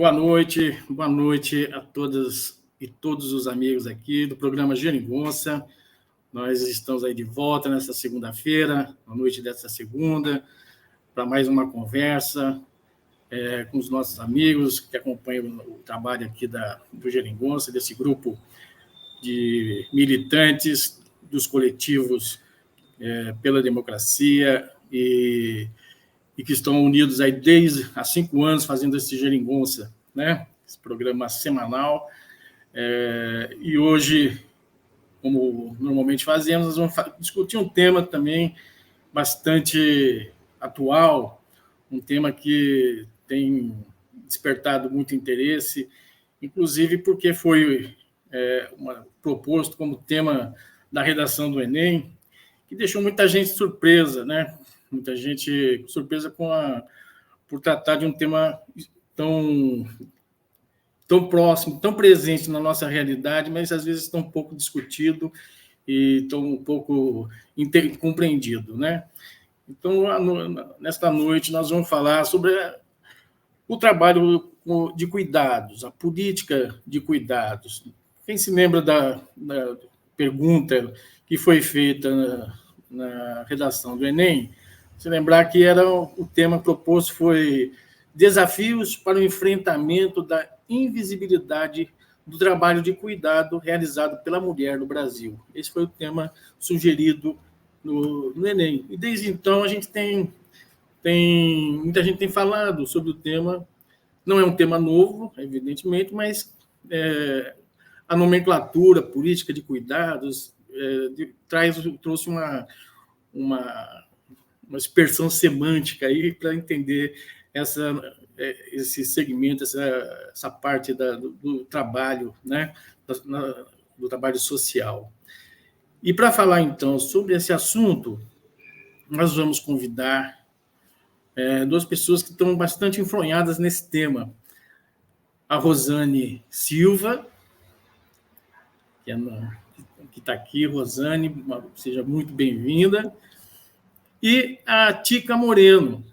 boa noite a todas e todos os amigos aqui do programa Geringonça. Nós estamos aí de volta nesta segunda-feira, à noite desta segunda, para mais uma conversa com os nossos amigos que acompanham o trabalho aqui do Geringonça, desse grupo de militantes dos coletivos pela democracia e que estão unidos aí desde há 5 anos fazendo esse Geringonça, né? Esse programa semanal. E hoje, como normalmente fazemos, nós vamos discutir um tema também bastante atual, um tema que tem despertado muito interesse, inclusive porque foi proposto como tema da redação do Enem, que deixou muita gente surpresa, né? Muita gente surpresa por tratar de um tema tão próximo, tão presente na nossa realidade, mas às vezes tão pouco discutido e tão pouco compreendido, né? Então, nesta noite, nós vamos falar sobre o trabalho de cuidados, a política de cuidados. Quem se lembra da pergunta que foi feita na redação do Enem? Se lembrar que o tema proposto foi desafios para o enfrentamento da invisibilidade do trabalho de cuidado realizado pela mulher no Brasil. Esse foi o tema sugerido no Enem. E desde então a gente muita gente tem falado sobre o tema. Não é um tema novo, evidentemente, mas a nomenclatura política de cuidados trouxe uma dispersão semântica aí para entender esse segmento, essa parte do trabalho, né? Do trabalho social. E para falar, então, sobre esse assunto, nós vamos convidar 2 pessoas que estão bastante enfronhadas nesse tema. A Rosane Silva, que está aqui. Rosane, seja muito bem-vinda. E a Tica Moreno,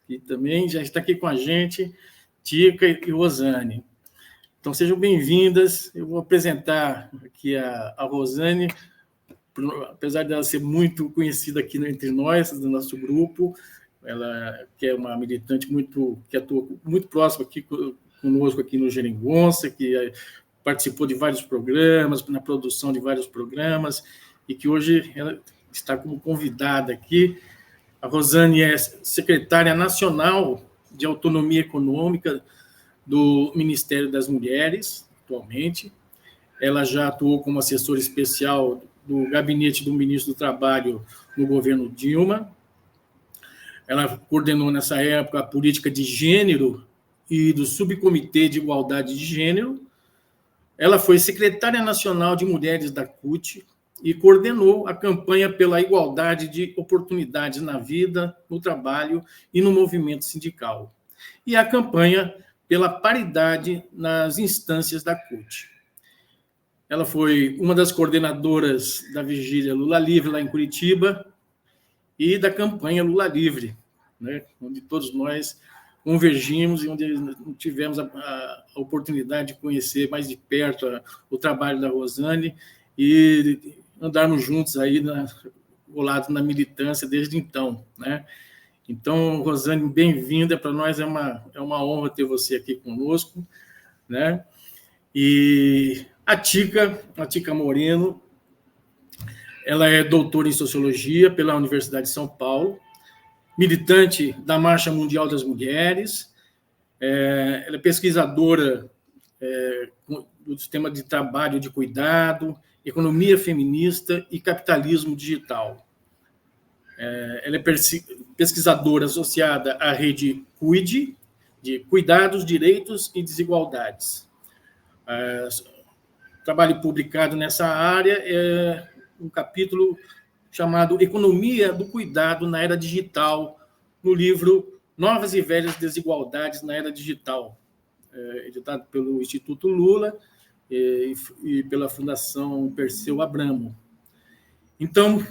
que também já está aqui com a gente, Tica e Rosane. Então, sejam bem-vindas. Eu vou apresentar aqui a Rosane, apesar dela ser muito conhecida aqui entre nós, do nosso grupo. Ela que é uma militante que atua muito próxima aqui conosco aqui no Geringonça, que participou de vários programas, na produção de vários programas, e que hoje ela está como convidada aqui. A Rosane é secretária nacional de Autonomia Econômica do Ministério das Mulheres, atualmente. Ela já atuou como assessora especial do gabinete do ministro do Trabalho no governo Dilma. Ela coordenou, nessa época, a política de gênero e do Subcomitê de Igualdade de Gênero. Ela foi secretária nacional de Mulheres da CUT e coordenou a campanha pela igualdade de oportunidades na vida, no trabalho e no movimento sindical, e a campanha pela paridade nas instâncias da CUT. Ela foi uma das coordenadoras da Vigília Lula Livre, lá em Curitiba, e da campanha Lula Livre, né, onde todos nós convergimos e onde tivemos a oportunidade de conhecer mais de perto o trabalho da Rosane e andarmos juntos aí colados na militância desde então, né? Então, Rosane, bem-vinda. Para nós é uma honra ter você aqui conosco, né? E a Tica Moreno, ela é doutora em Sociologia pela Universidade de São Paulo, militante da Marcha Mundial das Mulheres, ela é pesquisadora do sistema de trabalho de cuidado, economia feminista e capitalismo digital. Ela é pesquisadora associada à rede CUID, de Cuidados, Direitos e Desigualdades. Trabalho publicado nessa área é um capítulo chamado Economia do Cuidado na Era Digital, no livro Novas e Velhas Desigualdades na Era Digital, editado pelo Instituto Lula e pela Fundação Perseu Abramo. Então,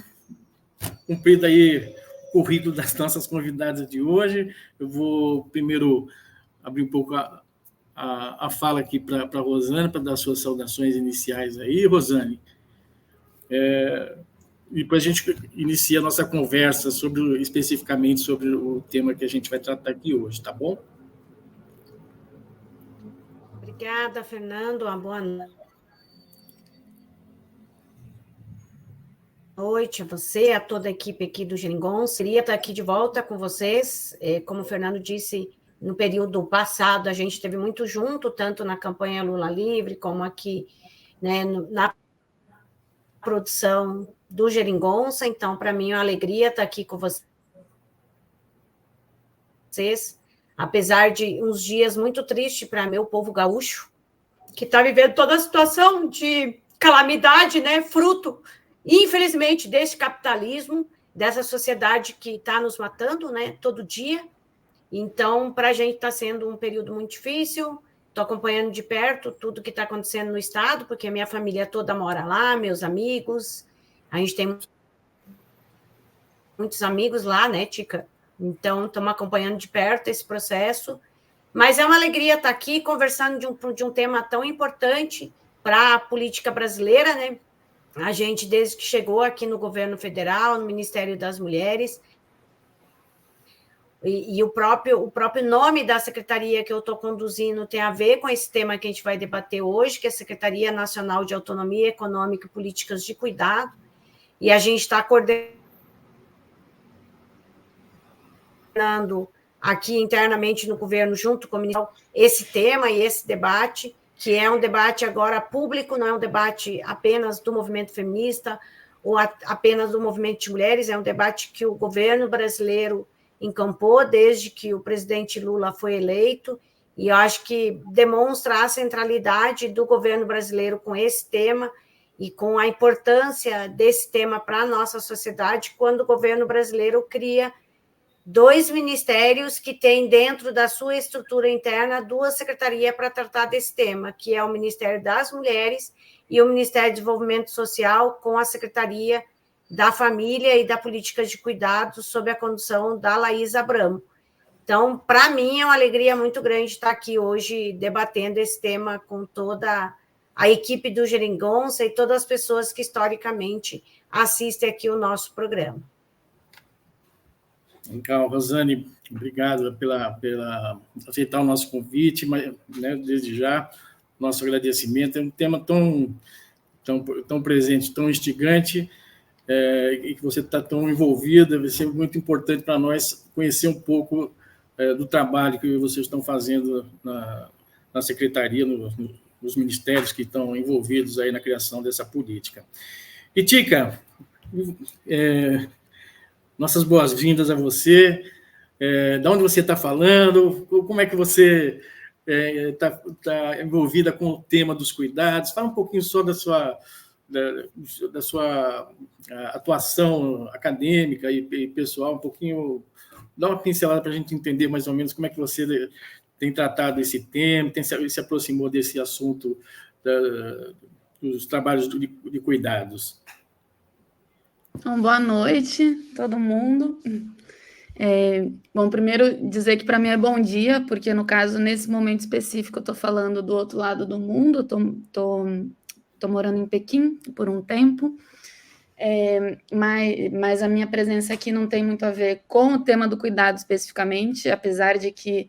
cumprido aí o currículo das nossas convidadas de hoje, eu vou primeiro abrir um pouco a fala aqui para a Rosane, para dar suas saudações iniciais aí, Rosane. E depois a gente inicia a nossa conversa especificamente sobre o tema que a gente vai tratar aqui hoje, tá bom? Obrigada, Fernando. Uma boa noite a você, a toda a equipe aqui do Geringonça. Queria estar aqui de volta com vocês. Como o Fernando disse, no período passado a gente esteve muito junto, tanto na campanha Lula Livre, como aqui, né, na produção do Geringonça. Então, para mim, é uma alegria estar aqui com vocês, apesar de uns dias muito tristes para meu povo gaúcho, que está vivendo toda a situação de calamidade, né, fruto, infelizmente, desse capitalismo, dessa sociedade que está nos matando, né, todo dia. Então, para a gente está sendo um período muito difícil. Estou acompanhando de perto tudo que está acontecendo no estado, porque a minha família toda mora lá, meus amigos. A gente tem muitos amigos lá, né, Tica? Então, estamos acompanhando de perto esse processo. Mas é uma alegria estar aqui conversando de um tema tão importante para a política brasileira, né? A gente, desde que chegou aqui no governo federal, no Ministério das Mulheres, e o próprio nome da secretaria que eu estou conduzindo tem a ver com esse tema que a gente vai debater hoje, que é a Secretaria Nacional de Autonomia Econômica e Políticas de Cuidado, e a gente está coordenando aqui internamente no governo, junto com o Ministério, esse tema e esse debate, que é um debate agora público, não é um debate apenas do movimento feminista ou apenas do movimento de mulheres, é um debate que o governo brasileiro encampou desde que o presidente Lula foi eleito, e eu acho que demonstra a centralidade do governo brasileiro com esse tema e com a importância desse tema para a nossa sociedade, quando o governo brasileiro cria 2 ministérios que têm dentro da sua estrutura interna 2 secretarias para tratar desse tema, que é o Ministério das Mulheres e o Ministério de Desenvolvimento Social, com a Secretaria da Família e da Política de Cuidados, sob a condução da Laís Abramo. Então, para mim, é uma alegria muito grande estar aqui hoje debatendo esse tema com toda a equipe do Geringonça e todas as pessoas que, historicamente, assistem aqui o nosso programa. Legal, Rosane, obrigado pela aceitar o nosso convite, mas, né, desde já, nosso agradecimento. É um tema tão presente, tão instigante, e que você está tão envolvida, vai ser muito importante para nós conhecer um pouco do trabalho que vocês estão fazendo na secretaria, nos ministérios que estão envolvidos aí na criação dessa política. E, Tica, nossas boas-vindas a você. De onde você está falando? Como é que você está envolvida com o tema dos cuidados? Fala um pouquinho só da sua atuação acadêmica e pessoal, um pouquinho, dá uma pincelada para a gente entender mais ou menos como é que você tem tratado esse tema, se aproximou desse assunto dos trabalhos de cuidados. Então, boa noite, todo mundo. Bom, primeiro dizer que para mim é bom dia, porque no caso, nesse momento específico, eu estou falando do outro lado do mundo, estou morando em Pequim por um tempo, mas a minha presença aqui não tem muito a ver com o tema do cuidado especificamente, apesar de que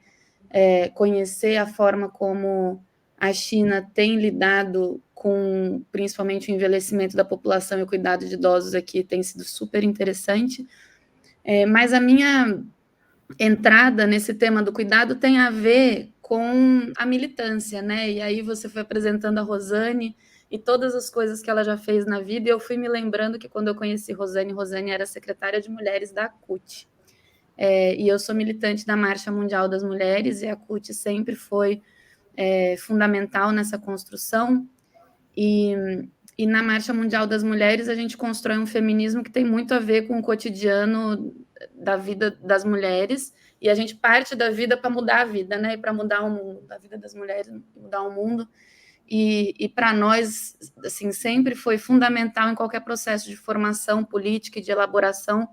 conhecer a forma como a China tem lidado com, principalmente, o envelhecimento da população e o cuidado de idosos aqui tem sido super interessante. Mas a minha entrada nesse tema do cuidado tem a ver com a militância, né? E aí você foi apresentando a Rosane e todas as coisas que ela já fez na vida, e eu fui me lembrando que quando eu conheci Rosane era secretária de mulheres da CUT. E eu sou militante da Marcha Mundial das Mulheres, e a CUT sempre foi fundamental nessa construção, e na Marcha Mundial das Mulheres a gente constrói um feminismo que tem muito a ver com o cotidiano da vida das mulheres, e a gente parte da vida para mudar a vida, né? Para mudar o mundo, da vida das mulheres, mudar o mundo. E para nós, assim, sempre foi fundamental em qualquer processo de formação política e de elaboração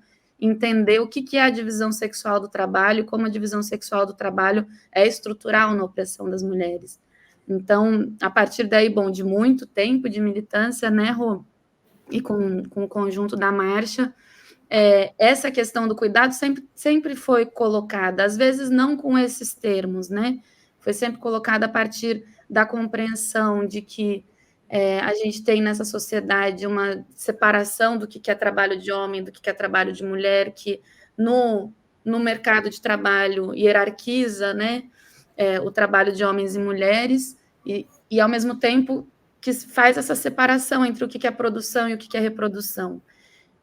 entender o que é a divisão sexual do trabalho, como a divisão sexual do trabalho é estrutural na opressão das mulheres. Então, a partir daí, bom, de muito tempo de militância, né, Rô, e com o conjunto da marcha, essa questão do cuidado sempre foi colocada, às vezes não com esses termos, né? Foi sempre colocada a partir da compreensão de que a gente tem nessa sociedade uma separação do que é trabalho de homem, do que é trabalho de mulher, que no mercado de trabalho hierarquiza, né, o trabalho de homens e mulheres, e ao mesmo tempo que faz essa separação entre o que é produção e o que é reprodução.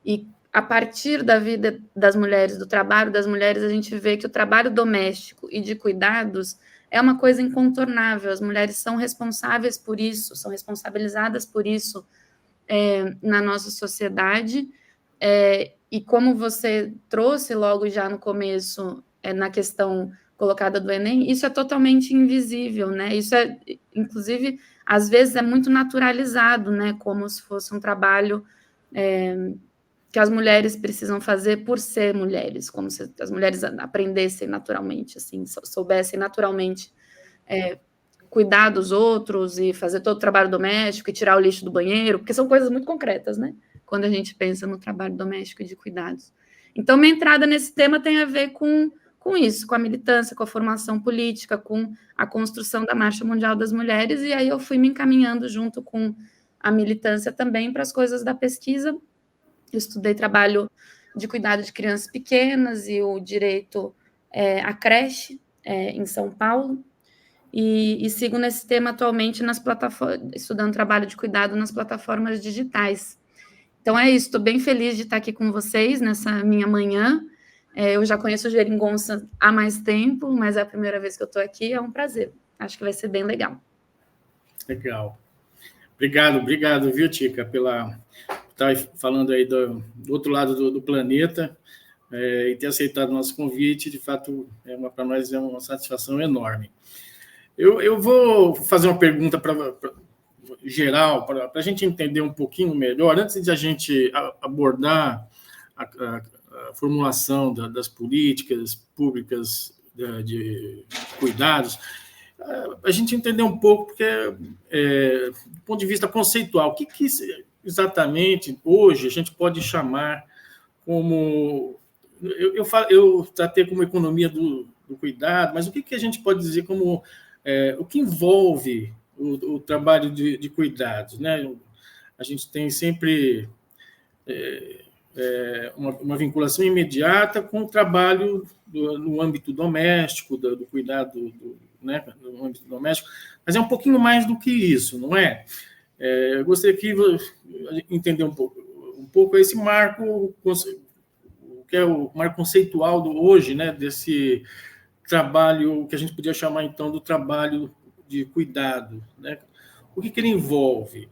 E a partir da vida das mulheres, do trabalho das mulheres, a gente vê que o trabalho doméstico e de cuidados é uma coisa incontornável. As mulheres são responsáveis por isso, são responsabilizadas por isso na nossa sociedade. E como você trouxe logo já no começo, na questão colocada do Enem, isso é totalmente invisível, né? Isso inclusive, às vezes é muito naturalizado, né? Como se fosse um trabalho que as mulheres precisam fazer por ser mulheres, como se as mulheres aprendessem naturalmente, assim, soubessem naturalmente cuidar dos outros e fazer todo o trabalho doméstico e tirar o lixo do banheiro, porque são coisas muito concretas, né? Quando a gente pensa no trabalho doméstico e de cuidados. Então, minha entrada nesse tema tem a ver com isso, com a militância, com a formação política, com a construção da Marcha Mundial das Mulheres, e aí eu fui me encaminhando junto com a militância também para as coisas da pesquisa. Eu estudei trabalho de cuidado de crianças pequenas e o direito à creche em São Paulo, e sigo nesse tema atualmente estudando trabalho de cuidado nas plataformas digitais. Então é isso, estou bem feliz de estar aqui com vocês nessa minha manhã. Eu já conheço o Geringonça há mais tempo, mas é a primeira vez que eu estou aqui, é um prazer. Acho que vai ser bem legal. Legal. Obrigado, viu, Tica, pela estar falando aí do outro lado do planeta e ter aceitado o nosso convite. De fato, para nós é uma satisfação enorme. Eu vou fazer uma pergunta geral, para a gente entender um pouquinho melhor, antes de a gente abordar a formulação das políticas públicas de cuidados, a gente entender um pouco, porque, do ponto de vista conceitual, o que exatamente hoje a gente pode chamar como... Eu tratei como economia do cuidado, mas o que a gente pode dizer como... o que envolve o trabalho de cuidados, né? A gente tem sempre uma vinculação imediata com o trabalho no âmbito doméstico, do cuidado, né, no âmbito doméstico, mas é um pouquinho mais do que isso, não é? Eu gostaria de entender um pouco esse marco, que é o marco conceitual hoje, né, desse trabalho que a gente podia chamar, então, do trabalho de cuidado, né? O que ele envolve?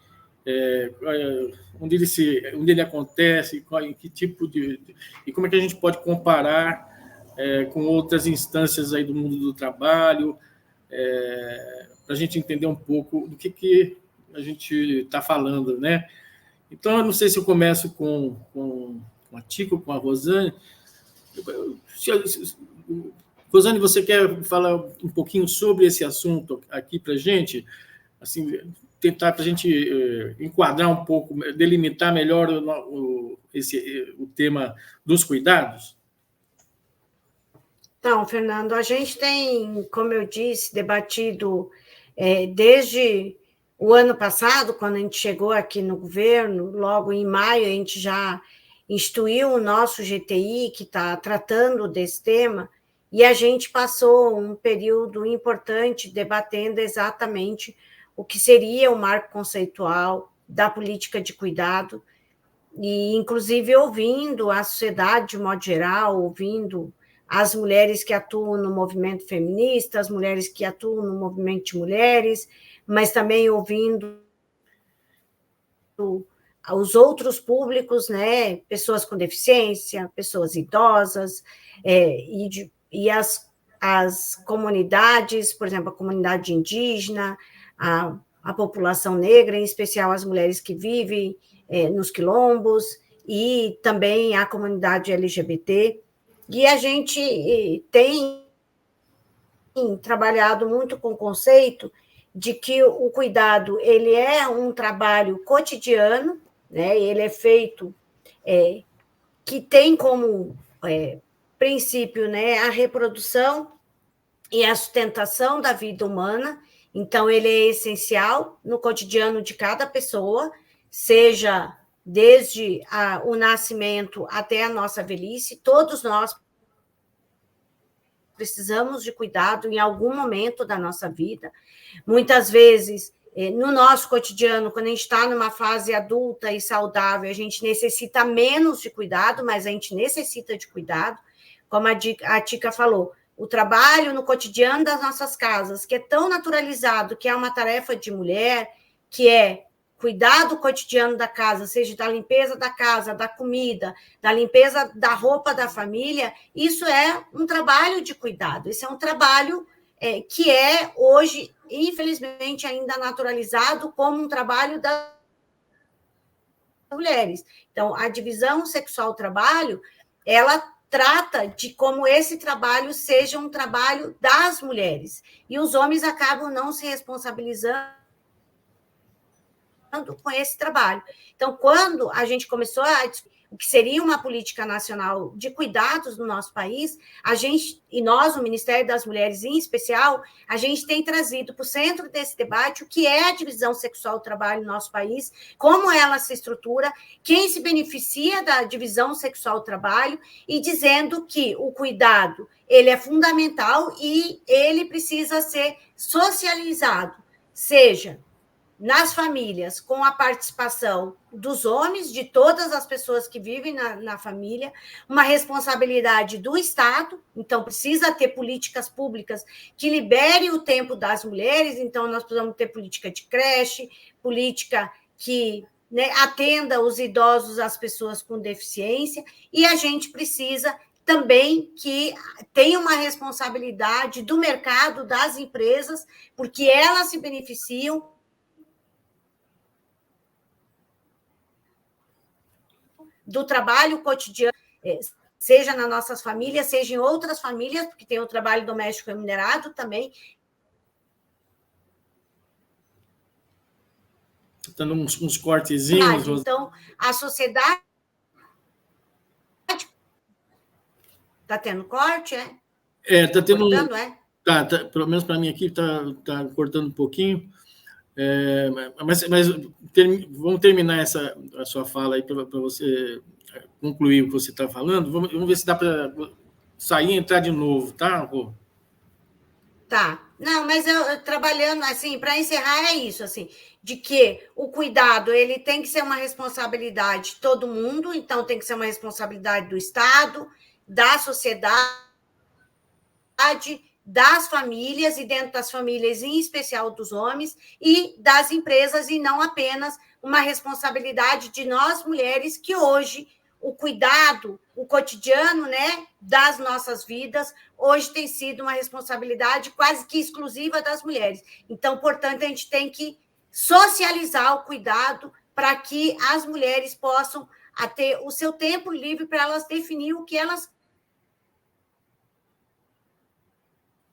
Onde ele acontece, em que tipo e como é que a gente pode comparar com outras instâncias aí do mundo do trabalho, para a gente entender um pouco do que a gente está falando, né? Então, eu não sei se eu começo com a Tica ou com a Rosane. Rosane, você quer falar um pouquinho sobre esse assunto aqui para a gente? Assim, tentar para a gente enquadrar um pouco, delimitar melhor o tema dos cuidados? Então, Fernando, a gente tem, como eu disse, debatido desde o ano passado, quando a gente chegou aqui no governo, logo em maio, a gente já instituiu o nosso GTI, que está tratando desse tema, e a gente passou um período importante debatendo exatamente o que seria o marco conceitual da política de cuidado, e inclusive ouvindo a sociedade de modo geral, ouvindo as mulheres que atuam no movimento feminista, as mulheres que atuam no movimento de mulheres, mas também ouvindo os outros públicos, né, pessoas com deficiência, pessoas idosas, e as comunidades, por exemplo, a comunidade indígena, a população negra, em especial as mulheres que vivem nos quilombos, e também a comunidade LGBT, e a gente tem trabalhado muito com o conceito de que o cuidado ele é um trabalho cotidiano, né? Ele é feito, que tem como princípio, né, a reprodução e a sustentação da vida humana. Então, ele é essencial no cotidiano de cada pessoa, seja desde o nascimento até a nossa velhice. Todos nós precisamos de cuidado em algum momento da nossa vida. Muitas vezes, no nosso cotidiano, quando a gente está numa fase adulta e saudável, a gente necessita menos de cuidado, mas a gente necessita de cuidado. Como a Tica falou, o trabalho no cotidiano das nossas casas, que é tão naturalizado, que é uma tarefa de mulher, que é cuidar do cotidiano da casa, seja da limpeza da casa, da comida, da limpeza da roupa da família, isso é um trabalho de cuidado, isso é um trabalho que é hoje, infelizmente, ainda naturalizado como um trabalho das mulheres. Então, a divisão sexual-trabalho, ela trata de como esse trabalho seja um trabalho das mulheres, e os homens acabam não se responsabilizando com esse trabalho. Então, quando a gente começou a discutir o que seria uma política nacional de cuidados no nosso país, a gente, e nós, o Ministério das Mulheres em especial, a gente tem trazido para o centro desse debate o que é a divisão sexual do trabalho no nosso país, como ela se estrutura, quem se beneficia da divisão sexual do trabalho, e dizendo que o cuidado ele é fundamental e ele precisa ser socializado, seja nas famílias, com a participação dos homens, de todas as pessoas que vivem na família, uma responsabilidade do Estado, então precisa ter políticas públicas que liberem o tempo das mulheres, então nós precisamos ter política de creche, política que, né, atenda os idosos, as pessoas com deficiência, e a gente precisa também que tenha uma responsabilidade do mercado, das empresas, porque elas se beneficiam do trabalho cotidiano, seja nas nossas famílias, seja em outras famílias, porque tem o trabalho doméstico remunerado também. Está dando uns cortezinhos. Então, a sociedade... Está tendo corte, está tendo cortando, Tá, pelo menos para mim aqui está cortando um pouquinho. Mas vamos terminar a sua fala aí para você concluir o que você está falando. Vamos ver se dá para sair e entrar de novo, tá, Rô? Tá. Não, mas eu trabalhando assim, para encerrar, é isso, assim, de que o cuidado ele tem que ser uma responsabilidade de todo mundo, então tem que ser uma responsabilidade do Estado, da sociedade, das famílias, e dentro das famílias, em especial dos homens, e das empresas, e não apenas uma responsabilidade de nós, mulheres, que hoje o cuidado, o cotidiano, né, das nossas vidas, hoje tem sido uma responsabilidade quase que exclusiva das mulheres. Então, portanto, a gente tem que socializar o cuidado para que as mulheres possam ter o seu tempo livre para elas definir o que elas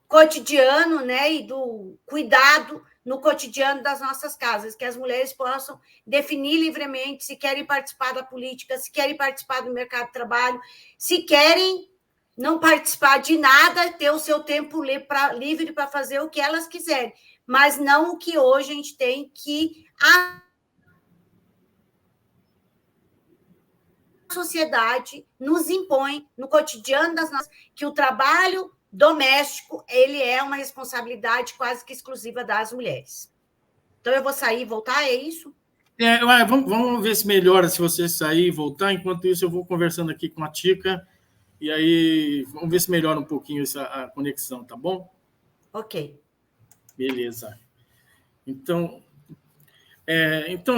cotidiano, né, e do cuidado no cotidiano das nossas casas, que as mulheres possam definir livremente se querem participar da política, se querem participar do mercado de trabalho, se querem não participar de nada, ter o seu tempo livre para fazer o que elas quiserem, mas não o que hoje a gente tem, que a sociedade nos impõe no cotidiano das nossas, que o trabalho doméstico, ele é uma responsabilidade quase que exclusiva das mulheres. Então, eu vou sair e voltar, é isso? Vamos ver se melhora se você sair e voltar. Enquanto isso, eu vou conversando aqui com a Tica, e aí vamos ver se melhora um pouquinho a conexão, tá bom? Ok. Beleza. Então,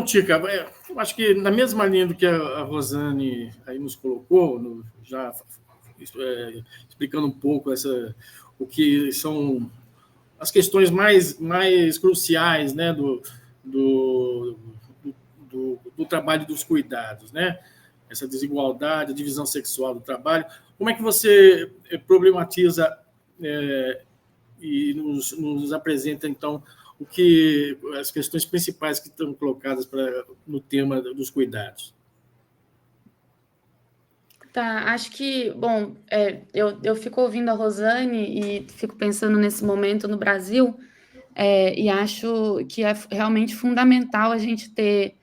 Tica, eu acho que na mesma linha do que a Rosane aí nos colocou, já explicando um pouco o que são as questões mais cruciais, né, do trabalho dos cuidados, né? essa desigualdade, a divisão sexual do trabalho. Como é que você problematiza e nos apresenta, então, as questões principais que estão colocadas no tema dos cuidados? Tá, acho que, bom, eu fico ouvindo a Rosane e fico pensando nesse momento no Brasil, e acho que é realmente fundamental a gente ter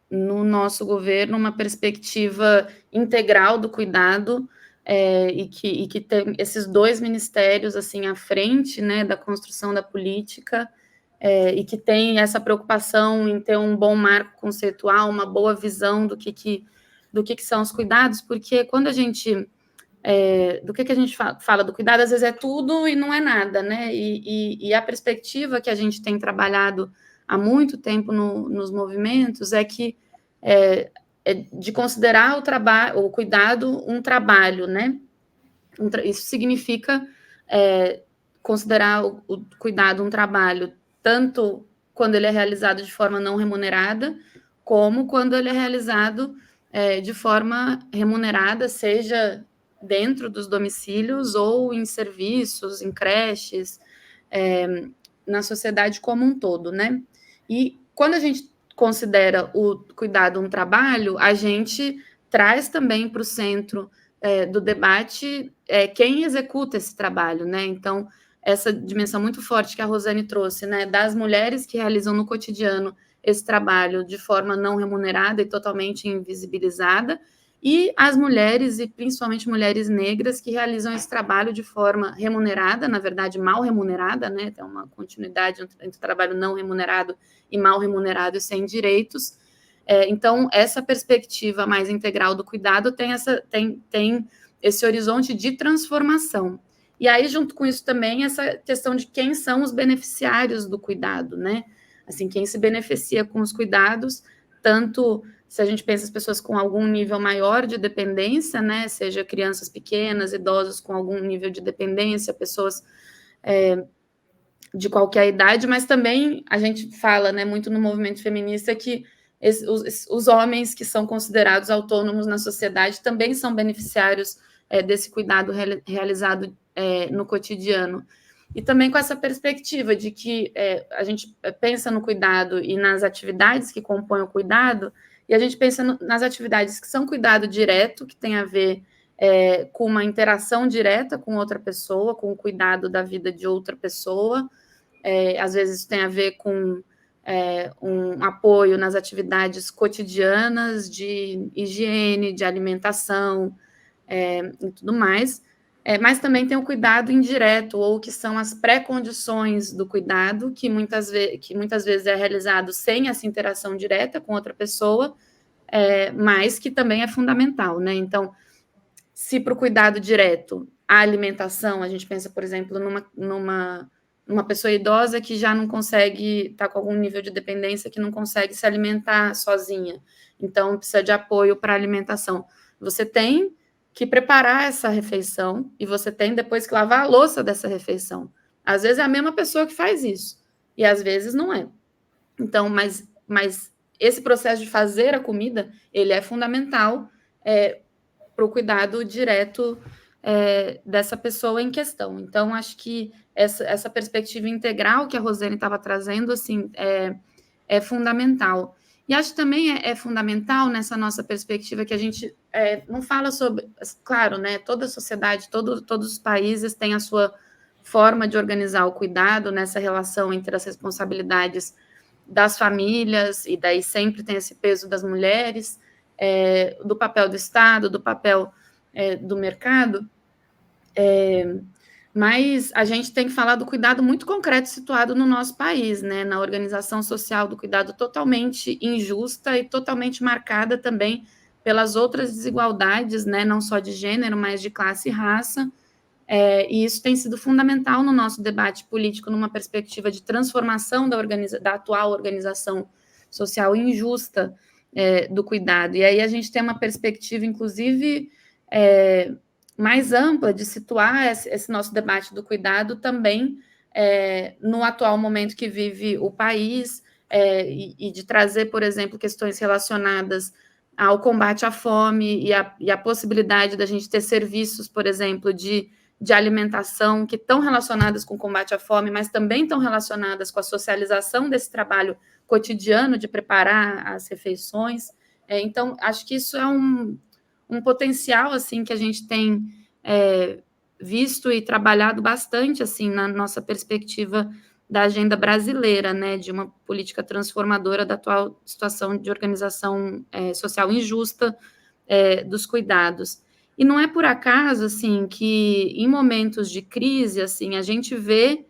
no nosso governo uma perspectiva integral do cuidado, e que tem esses dois ministérios assim à frente, né, da construção da política, e que tem essa preocupação em ter um bom marco conceitual, uma boa visão do que são os cuidados, porque quando a gente do que a gente fala do cuidado, às vezes é tudo e não é nada, né? E a perspectiva que a gente tem trabalhado há muito tempo nos movimentos é que de considerar o cuidado um trabalho, né? Isso significa considerar o cuidado um trabalho, tanto quando ele é realizado de forma não remunerada, como quando ele é realizado de forma remunerada, seja dentro dos domicílios ou em serviços, em creches, na sociedade como um todo, né? E quando a gente considera o cuidado um trabalho, a gente traz também para o centro do debate quem executa esse trabalho, né? Então, essa dimensão muito forte que a Rosane trouxe, né, das mulheres que realizam no cotidiano esse trabalho de forma não remunerada e totalmente invisibilizada, e as mulheres, e principalmente mulheres negras, que realizam esse trabalho de forma remunerada, na verdade, mal remunerada, né? Tem uma continuidade entre o trabalho não remunerado e mal remunerado e sem direitos. Então, essa perspectiva mais integral do cuidado tem esse horizonte de transformação. E aí, junto com isso também, essa questão de quem são os beneficiários do cuidado, né? Assim, quem se beneficia com os cuidados, tanto se a gente pensa as pessoas com algum nível maior de dependência, né, seja crianças pequenas, idosos com algum nível de dependência, pessoas de qualquer idade, mas também a gente fala, né, muito no movimento feminista que os homens que são considerados autônomos na sociedade também são beneficiários desse cuidado realizado no cotidiano. E também com essa perspectiva de que a gente pensa no cuidado e nas atividades que compõem o cuidado, e a gente pensa nas atividades que são cuidado direto, que tem a ver com uma interação direta com outra pessoa, com o cuidado da vida de outra pessoa. Às vezes isso tem a ver com um apoio nas atividades cotidianas de higiene, de alimentação e tudo mais. Mas também tem o cuidado indireto, ou que são as pré-condições do cuidado, que muitas vezes é realizado sem essa interação direta com outra pessoa, mas que também é fundamental, né? Então, se para o cuidado direto, a alimentação, a gente pensa, por exemplo, numa pessoa idosa que já não consegue, está com algum nível de dependência, que não consegue se alimentar sozinha, então precisa de apoio para a alimentação. Você tem que preparar essa refeição e você tem depois que lavar a louça dessa refeição. Às vezes é a mesma pessoa que faz isso, e às vezes não é. Então, mas esse processo de fazer a comida, ele é fundamental para o cuidado direto dessa pessoa em questão. Então, acho que essa perspectiva integral que a Rosane estava trazendo, assim, é fundamental. E acho que também é fundamental nessa nossa perspectiva que a gente não fala sobre... Claro, né, toda a sociedade, todos os países têm a sua forma de organizar o cuidado nessa relação entre as responsabilidades das famílias, e daí sempre tem esse peso das mulheres, do papel do Estado, do papel do mercado, mas a gente tem que falar do cuidado muito concreto situado no nosso país, né, na organização social do cuidado totalmente injusta e totalmente marcada também pelas outras desigualdades, né, não só de gênero, mas de classe e raça, e isso tem sido fundamental no nosso debate político, numa perspectiva de transformação da atual organização social injusta do cuidado. E aí a gente tem uma perspectiva, inclusive, mais ampla de situar esse nosso debate do cuidado também no atual momento que vive o país, e de trazer, por exemplo, questões relacionadas ao combate à fome e a possibilidade da gente ter serviços, por exemplo, de alimentação que estão relacionadas com o combate à fome, mas também estão relacionadas com a socialização desse trabalho cotidiano de preparar as refeições. Então, acho que isso é um potencial assim que a gente tem visto e trabalhado bastante assim na nossa perspectiva da agenda brasileira, né, de uma política transformadora da atual situação de organização social injusta dos cuidados. E não é por acaso assim que em momentos de crise assim a gente vê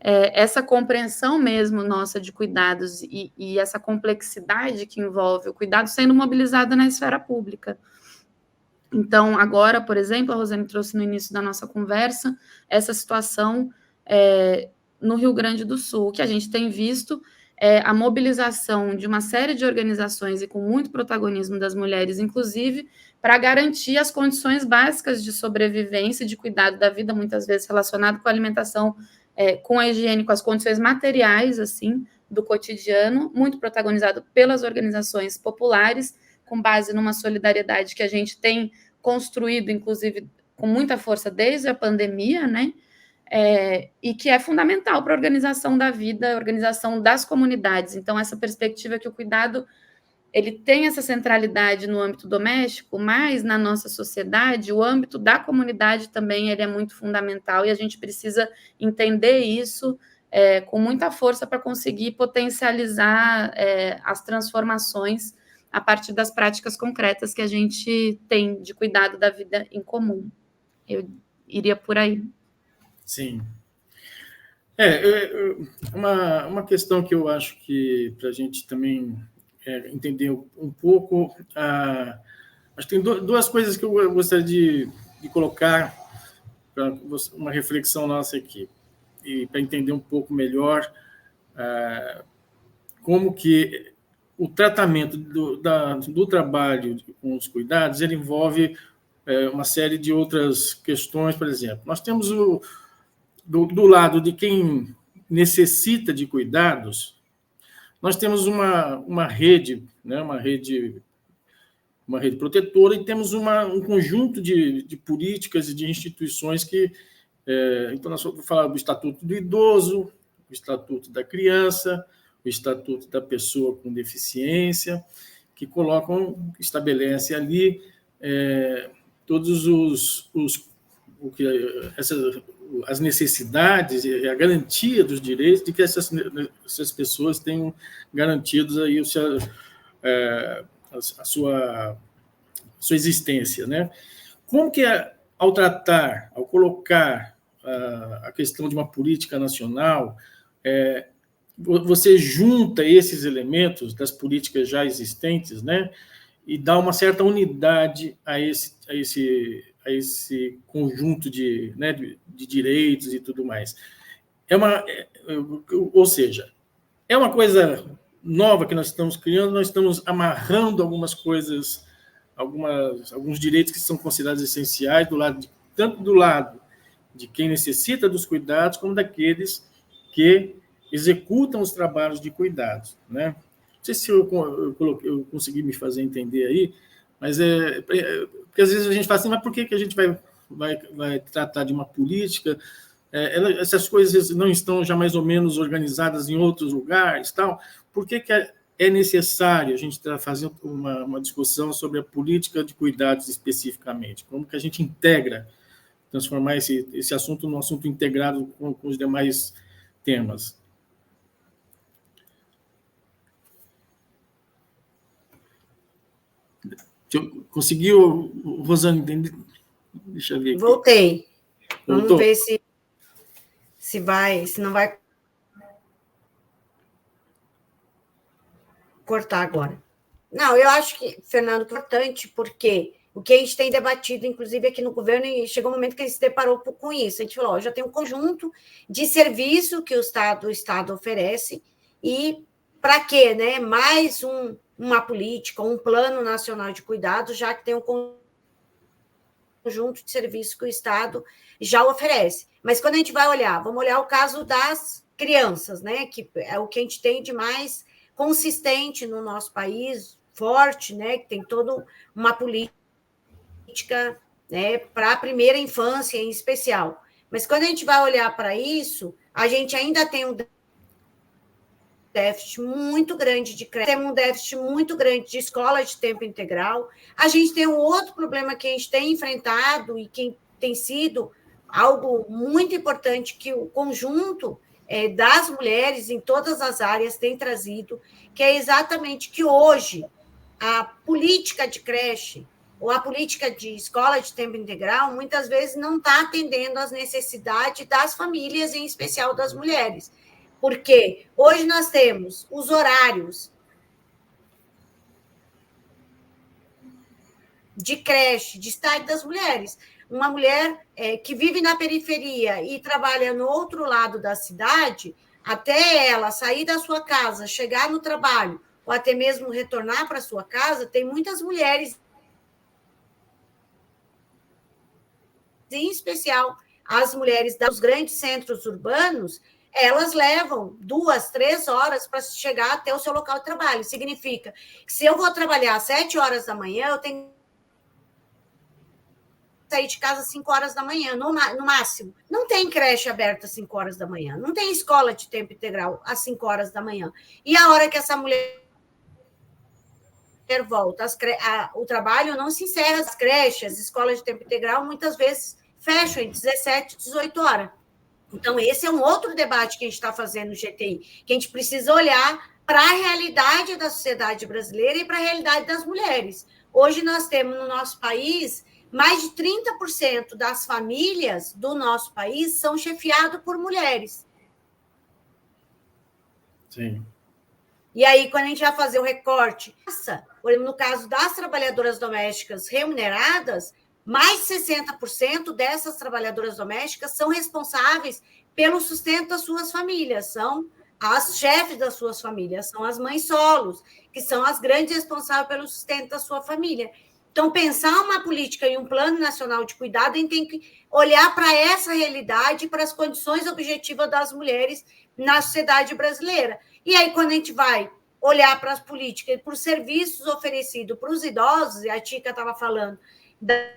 essa compreensão mesmo nossa de cuidados e essa complexidade que envolve o cuidado sendo mobilizada na esfera pública. Então, agora, por exemplo, a Rosane trouxe no início da nossa conversa essa situação no Rio Grande do Sul, que a gente tem visto a mobilização de uma série de organizações e com muito protagonismo das mulheres, inclusive, para garantir as condições básicas de sobrevivência e de cuidado da vida, muitas vezes relacionado com a alimentação, com a higiene, com as condições materiais, assim, do cotidiano, muito protagonizado pelas organizações populares, com base numa solidariedade que a gente tem construído, inclusive, com muita força desde a pandemia, né? E que é fundamental para a organização da vida, a organização das comunidades. Então, essa perspectiva que o cuidado ele tem essa centralidade no âmbito doméstico, mas na nossa sociedade, o âmbito da comunidade também ele é muito fundamental e a gente precisa entender isso com muita força para conseguir potencializar as transformações a partir das práticas concretas que a gente tem de cuidado da vida em comum. Eu iria por aí. Sim. Uma questão que eu acho que para a gente também entender um pouco, acho que tem duas coisas que eu gostaria de colocar para uma reflexão nossa aqui, e para entender um pouco melhor como que o tratamento do trabalho com os cuidados ele envolve uma série de outras questões. Por exemplo, nós temos do lado de quem necessita de cuidados, nós temos uma rede, né, uma rede protetora, e temos um conjunto de políticas e de instituições que... então, nós vamos falar do Estatuto do Idoso, o Estatuto da Criança, o Estatuto da Pessoa com Deficiência, que estabelece ali todos as necessidades e a garantia dos direitos de que essas pessoas tenham garantidos aí a sua existência, né? Como que, ao colocar a questão de uma política nacional, você junta esses elementos das políticas já existentes, né, e dá uma certa unidade a esse conjunto de direitos e tudo mais. Ou seja, é uma coisa nova que nós estamos criando, nós estamos amarrando algumas coisas, alguns direitos que são considerados essenciais, tanto do lado de quem necessita dos cuidados, como daqueles que executam os trabalhos de cuidados, né? Não sei se eu consegui me fazer entender aí, mas porque às vezes a gente fala assim, mas por que a gente vai tratar de uma política? Essas coisas não estão já mais ou menos organizadas em outros lugares, tal? Por que é necessário a gente fazer uma discussão sobre a política de cuidados especificamente? Como que a gente transformar esse assunto num assunto integrado com os demais temas? Conseguiu, Rosane, entender? Deixa eu ver aqui. Voltei. Voltou? Vamos ver se não vai cortar agora. Não, eu acho que, Fernando, é importante, porque o que a gente tem debatido, inclusive aqui no governo, e chegou um momento que a gente se deparou com isso. A gente falou, já tem um conjunto de serviço que o Estado oferece, e para quê, né? Mais uma política, um plano nacional de cuidados, já que tem um conjunto de serviços que o Estado já oferece. Mas quando a gente vai olhar, vamos olhar o caso das crianças, né? Que é o que a gente tem de mais consistente no nosso país, forte, né, que tem toda uma política, né, para a primeira infância em especial. Mas quando a gente vai olhar para isso, a gente ainda tem um déficit muito grande de creche, temos um déficit muito grande de escola de tempo integral. A gente tem um outro problema que a gente tem enfrentado e que tem sido algo muito importante que o conjunto das mulheres em todas as áreas tem trazido, que é exatamente que hoje a política de creche ou a política de escola de tempo integral muitas vezes não está atendendo às necessidades das famílias, em especial das mulheres. Porque hoje nós temos os horários de creche, de estágio das mulheres. Uma mulher que vive na periferia e trabalha no outro lado da cidade, até ela sair da sua casa, chegar no trabalho, ou até mesmo retornar para a sua casa, tem muitas mulheres, em especial as mulheres dos grandes centros urbanos, elas levam 2, 3 horas para chegar até o seu local de trabalho. Significa que se eu vou trabalhar às 7 horas da manhã, eu tenho que sair de casa às 5 horas da manhã, no máximo. Não tem creche aberta às 5 horas da manhã, não tem escola de tempo integral às 5 horas da manhã. E a hora que essa mulher volta, o trabalho não se encerra, as creches, as escolas de tempo integral, muitas vezes fecham em 17, 18 horas. Então, esse é um outro debate que a gente está fazendo no GTI, que a gente precisa olhar para a realidade da sociedade brasileira e para a realidade das mulheres. Hoje, nós temos no nosso país, mais de 30% das famílias do nosso país são chefiadas por mulheres. Sim. E aí, quando a gente vai fazer o recorte, no caso das trabalhadoras domésticas remuneradas, mais de 60% dessas trabalhadoras domésticas são responsáveis pelo sustento das suas famílias, são as chefes das suas famílias, são as mães solos, que são as grandes responsáveis pelo sustento da sua família. Então, pensar uma política e um plano nacional de cuidado, a gente tem que olhar para essa realidade, para as condições objetivas das mulheres na sociedade brasileira. E aí, quando a gente vai olhar para as políticas e para os serviços oferecidos para os idosos, e a Tica estava falando da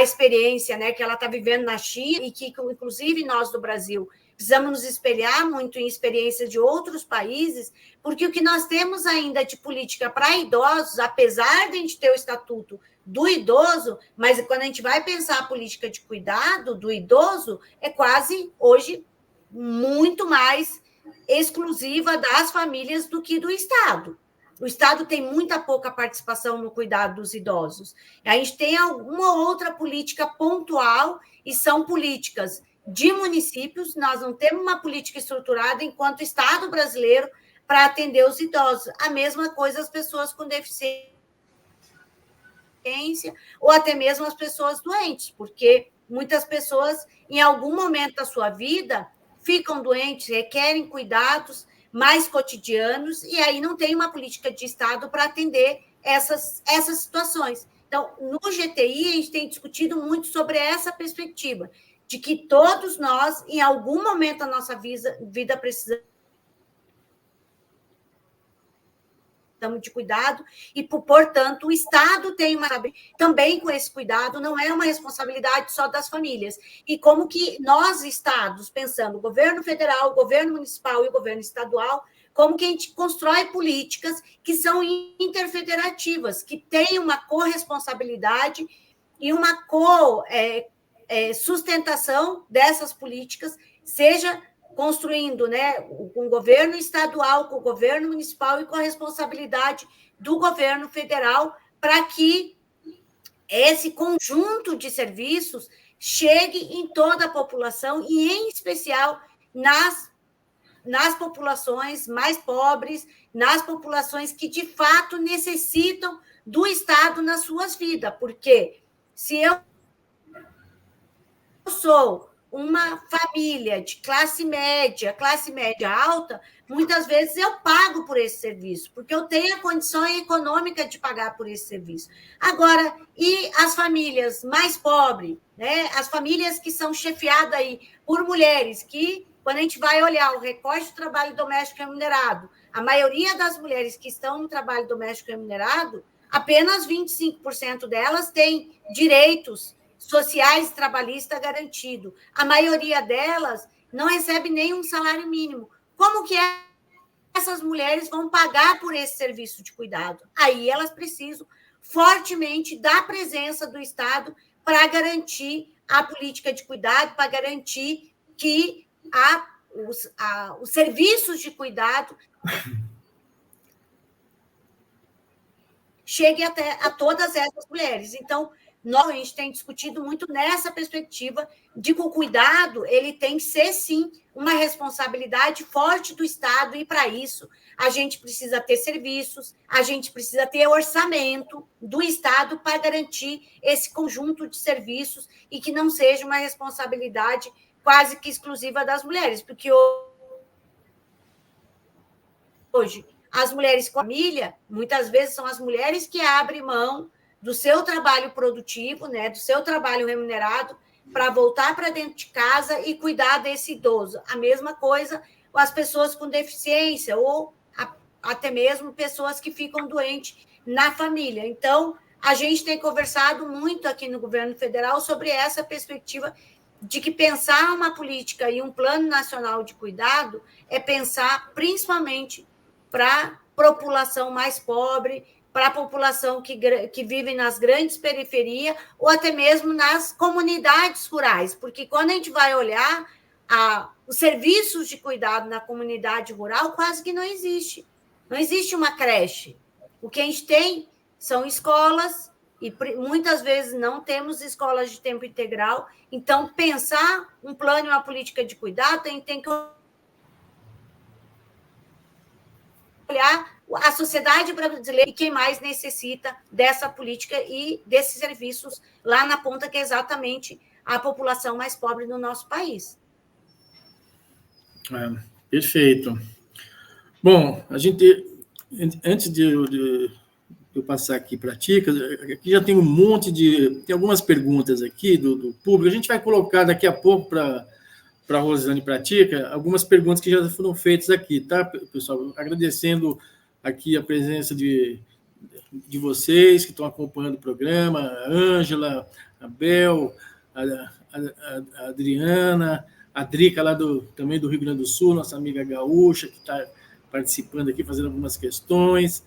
experiência, né, que ela está vivendo na China e que, inclusive, nós do Brasil precisamos nos espelhar muito em experiências de outros países, porque o que nós temos ainda de política para idosos, apesar de a gente ter o estatuto do idoso, mas quando a gente vai pensar a política de cuidado do idoso, é quase, hoje, muito mais exclusiva das famílias do que do Estado. O Estado tem muita pouca participação no cuidado dos idosos. A gente tem alguma outra política pontual e são políticas de municípios. Nós não temos uma política estruturada enquanto Estado brasileiro para atender os idosos. A mesma coisa as pessoas com deficiência ou até mesmo as pessoas doentes, porque muitas pessoas, em algum momento da sua vida, ficam doentes, requerem cuidados mais cotidianos, e aí não tem uma política de Estado para atender essas situações. Então, no GTI, a gente tem discutido muito sobre essa perspectiva, de que todos nós, em algum momento da nossa vida, precisamos de cuidado, e, portanto, o Estado tem também com esse cuidado, não é uma responsabilidade só das famílias. E como que nós, Estados, pensando o governo federal, o governo municipal e o governo estadual, como que a gente constrói políticas que são interfederativas, que têm uma corresponsabilidade e uma sustentação dessas políticas, seja construindo, né, com o governo estadual, com o governo municipal e com a responsabilidade do governo federal para que esse conjunto de serviços chegue em toda a população e, em especial, nas populações mais pobres, nas populações que, de fato, necessitam do Estado nas suas vidas. Porque se eu sou uma família de classe média alta, muitas vezes eu pago por esse serviço, porque eu tenho a condição econômica de pagar por esse serviço. Agora, e as famílias mais pobres, né? As famílias que são chefiadas aí por mulheres, que, quando a gente vai olhar o recorte do trabalho doméstico remunerado, A maioria das mulheres que estão no trabalho doméstico remunerado, apenas 25% delas têm direitos sociais e trabalhistas garantidos. A maioria delas não recebe nem um salário mínimo. Como que essas mulheres vão pagar por esse serviço de cuidado? Aí elas precisam fortemente da presença do Estado para garantir a política de cuidado, para garantir que os serviços de cuidado cheguem a todas essas mulheres. Então, nós, a gente tem discutido muito nessa perspectiva de que o cuidado ele tem que ser, sim, uma responsabilidade forte do Estado, e, para isso, a gente precisa ter serviços, a gente precisa ter orçamento do Estado para garantir esse conjunto de serviços e que não seja uma responsabilidade quase que exclusiva das mulheres, porque hoje as mulheres com família, muitas vezes são as mulheres que abrem mão do seu trabalho produtivo, né, do seu trabalho remunerado, para voltar para dentro de casa e cuidar desse idoso. A mesma coisa com as pessoas com deficiência, ou até mesmo pessoas que ficam doentes na família. Então, a gente tem conversado muito aqui no governo federal sobre essa perspectiva de que pensar uma política e um plano nacional de cuidado é pensar principalmente para a população mais pobre, para a população que vive nas grandes periferias ou até mesmo nas comunidades rurais, porque quando a gente vai olhar os serviços de cuidado na comunidade rural, quase que não existe. Não existe uma creche. O que a gente tem são escolas, e muitas vezes não temos escolas de tempo integral. Então, pensar um plano e uma política de cuidado, a gente tem que olhar a sociedade brasileira e quem mais necessita dessa política e desses serviços lá na ponta, que é exatamente a população mais pobre do nosso país. Perfeito. Bom, a gente, antes de eu passar aqui para a Tica, aqui já tem tem algumas perguntas aqui do público, a gente vai colocar daqui a pouco para a Rosane e para a Tica, algumas perguntas que já foram feitas aqui, tá, pessoal? Agradecendo aqui a presença de vocês que estão acompanhando o programa, a Ângela, a Bel, a Adriana, a Drica, lá também do Rio Grande do Sul, nossa amiga gaúcha, que está participando aqui, fazendo algumas questões,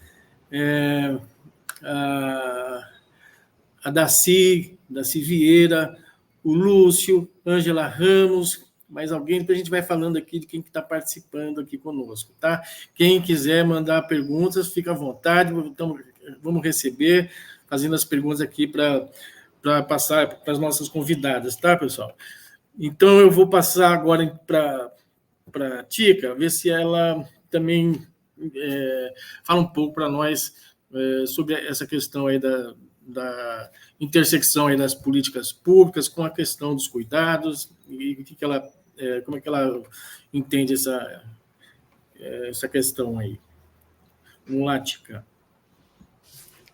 a Daci Vieira, o Lúcio, Ângela Ramos, mais alguém, depois a gente vai falando aqui de quem está participando aqui conosco, tá? Quem quiser mandar perguntas, fica à vontade, então, vamos receber, fazendo as perguntas aqui para passar para as nossas convidadas, tá, pessoal? Então, eu vou passar agora para a Tica, ver se ela também fala um pouco para nós sobre essa questão aí da intersecção aí das políticas públicas com a questão dos cuidados e como é que ela entende essa questão aí. Vamos lá, Tica.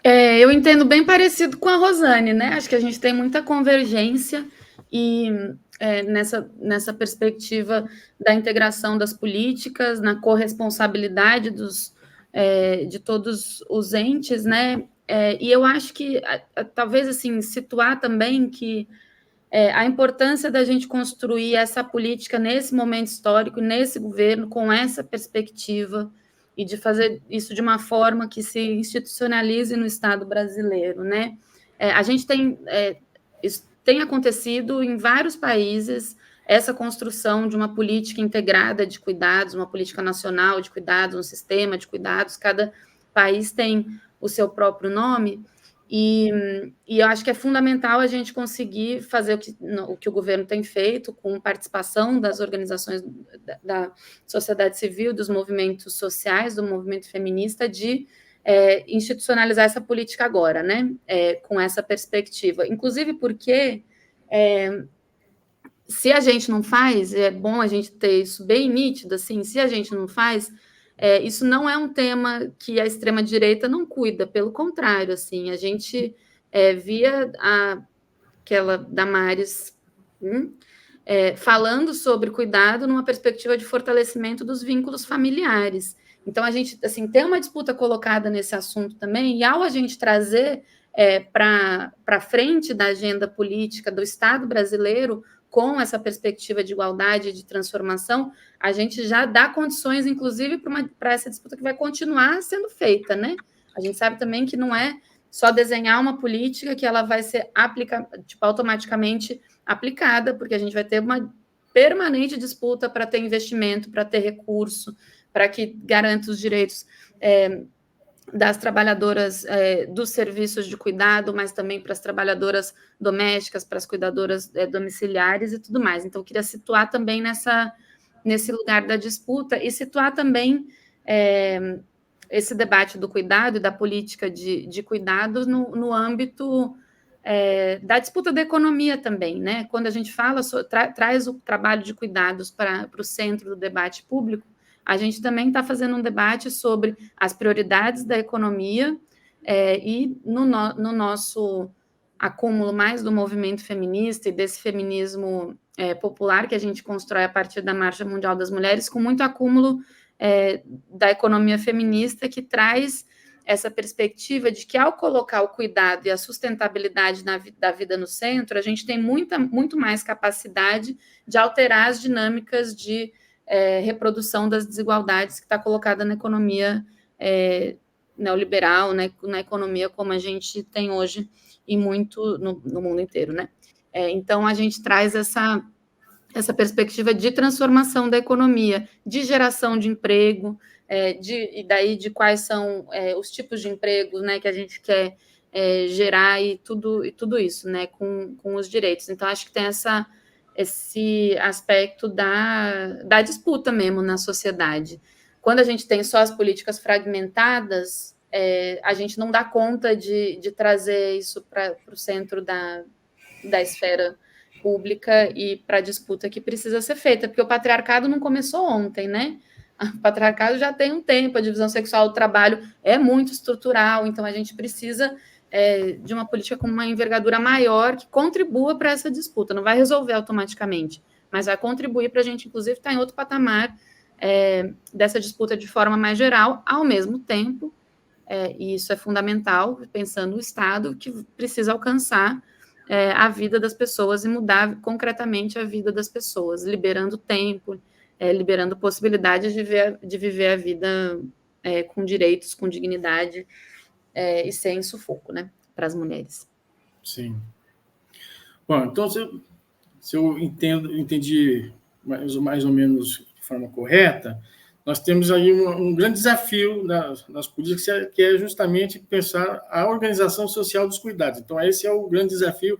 Eu entendo bem parecido com a Rosane, né? Acho que a gente tem muita convergência e nessa perspectiva da integração das políticas, na corresponsabilidade de todos os entes, né? E eu acho que, talvez, assim, situar também que a importância da gente construir essa política nesse momento histórico, nesse governo, com essa perspectiva, e de fazer isso de uma forma que se institucionalize no Estado brasileiro, né? A gente isso tem acontecido em vários países, essa construção de uma política integrada de cuidados, uma política nacional de cuidados, um sistema de cuidados, cada país tem o seu próprio nome, e eu acho que é fundamental a gente conseguir fazer o que o governo tem feito, com participação das organizações da sociedade civil, dos movimentos sociais, do movimento feminista, de institucionalizar essa política agora, né? Com essa perspectiva. Inclusive porque, se a gente não faz, é bom a gente ter isso bem nítido, assim, se a gente não faz, isso não é um tema que a extrema-direita não cuida, pelo contrário, assim, a gente via aquela Damares falando sobre cuidado numa perspectiva de fortalecimento dos vínculos familiares, Então, a gente assim, tem uma disputa colocada nesse assunto também, e ao a gente trazer para frente da agenda política do Estado brasileiro, com essa perspectiva de igualdade e de transformação, a gente já dá condições, inclusive, para essa disputa que vai continuar sendo feita, né? A gente sabe também que não é só desenhar uma política que ela vai ser automaticamente aplicada, porque a gente vai ter uma permanente disputa para ter investimento, para ter recurso, para que garanta os direitos das trabalhadoras dos serviços de cuidado, mas também para as trabalhadoras domésticas, para as cuidadoras domiciliares e tudo mais. Então, eu queria situar também nesse lugar da disputa e situar também esse debate do cuidado e da política de cuidados no âmbito da disputa da economia também, né? Quando a gente fala, traz o trabalho de cuidados para o centro do debate público, a gente também está fazendo um debate sobre as prioridades da economia e no nosso acúmulo mais do movimento feminista e desse feminismo popular que a gente constrói a partir da Marcha Mundial das Mulheres, com muito acúmulo da economia feminista, que traz essa perspectiva de que, ao colocar o cuidado e a sustentabilidade da vida no centro, a gente tem muito mais capacidade de alterar as dinâmicas de reprodução das desigualdades que está colocada na economia neoliberal, né, na economia como a gente tem hoje e muito no mundo inteiro, né? Então, a gente traz essa perspectiva de transformação da economia, de geração de emprego, e daí de quais são os tipos de empregos, né, que a gente quer gerar e tudo isso, né, com os direitos. Então, acho que tem esse aspecto da disputa mesmo na sociedade. Quando a gente tem só as políticas fragmentadas, a gente não dá conta de trazer isso para o centro da esfera pública e para a disputa que precisa ser feita, porque o patriarcado não começou ontem, né? O patriarcado já tem um tempo, a divisão sexual do trabalho é muito estrutural, então a gente precisa de uma política com uma envergadura maior que contribua para essa disputa. Não vai resolver automaticamente, mas vai contribuir para a gente, inclusive, estar em outro patamar dessa disputa de forma mais geral, ao mesmo tempo, e isso é fundamental, pensando no Estado, que precisa alcançar a vida das pessoas e mudar concretamente a vida das pessoas, liberando tempo, liberando possibilidades de viver a vida com direitos, com dignidade e sem sufoco, né, para as mulheres. Sim. Bom, então, se eu entendi mais ou menos de forma correta, nós temos aí um grande desafio nas políticas, que é justamente pensar a organização social dos cuidados. Então, esse é o grande desafio,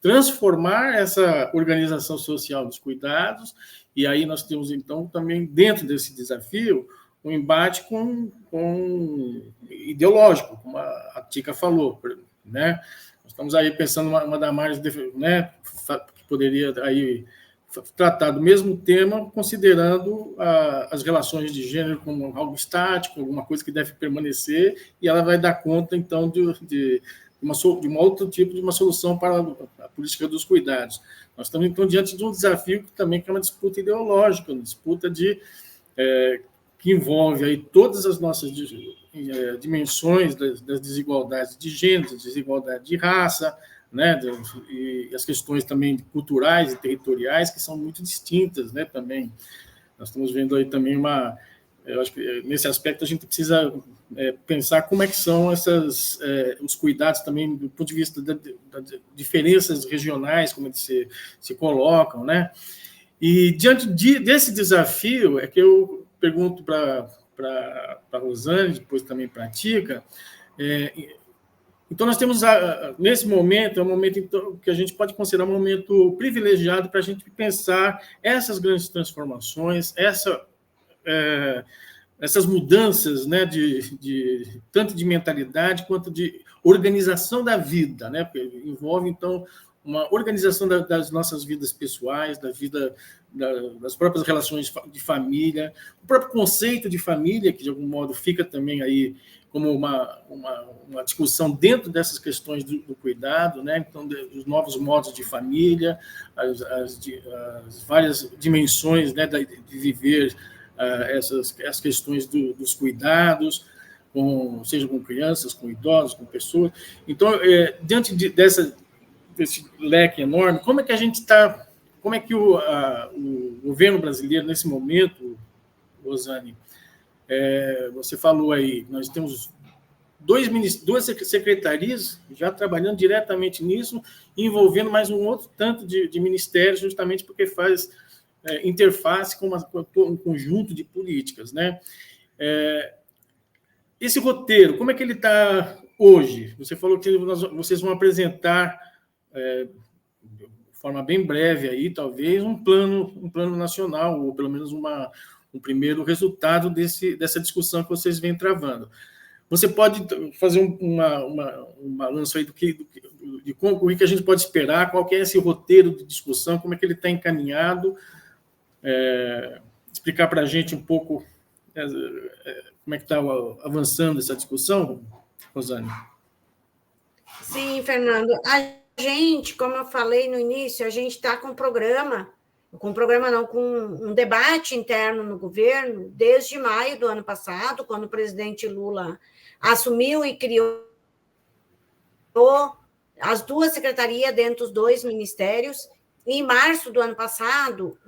transformar essa organização social dos cuidados, e aí nós temos, então, também, dentro desse desafio, um embate com ideológico, como a Tica falou, né? Nós estamos aí pensando uma Damares, né, que poderia aí tratar do mesmo tema, considerando as relações de gênero como algo estático, alguma coisa que deve permanecer, e ela vai dar conta, então, de um outro tipo de uma solução para a política dos cuidados. Nós estamos, então, diante de um desafio que também é uma disputa ideológica, uma disputa que envolve aí todas as nossas dimensões das desigualdades de gênero, desigualdade de raça, né, e as questões também culturais e territoriais, que são muito distintas, né, também. Nós estamos vendo aí também eu acho que nesse aspecto a gente precisa pensar como é que são os cuidados também do ponto de vista das diferenças regionais, como eles se colocam, né? E diante desse desafio é que eu pergunto para a Rosane, depois também para a Tica. Então, nós temos, nesse momento, é um momento que a gente pode considerar um momento privilegiado para a gente pensar essas grandes transformações, essas mudanças, né, tanto de mentalidade quanto de organização da vida, né, porque envolve, então, uma organização das nossas vidas pessoais, da vida, das próprias relações de família, o próprio conceito de família, que de algum modo fica também aí como uma discussão dentro dessas questões do cuidado, né? Então, os novos modos de família, as várias dimensões, né, de viver as questões dos cuidados, seja com crianças, com idosos, com pessoas. Então, diante desse leque enorme, como é que a gente está, como é que o governo brasileiro, nesse momento, Rosane, você falou aí, nós temos duas secretarias já trabalhando diretamente nisso, envolvendo mais um outro tanto de ministérios, justamente porque faz interface com um conjunto de políticas, né? Esse roteiro, como é que ele está hoje? Você falou que vocês vão apresentar, de forma bem breve, aí, talvez, um plano nacional, ou pelo menos um primeiro resultado dessa discussão que vocês vêm travando. Você pode fazer um balanço aí de o que a gente pode esperar, qual que é esse roteiro de discussão, como é que ele está encaminhado, explicar para a gente um pouco como é que está avançando essa discussão, Rosane? Sim, Fernando. A gente, como eu falei no início, a gente está com um debate interno no governo desde maio do ano passado, quando o presidente Lula assumiu e criou as duas secretarias dentro dos dois ministérios. Em março do ano passado,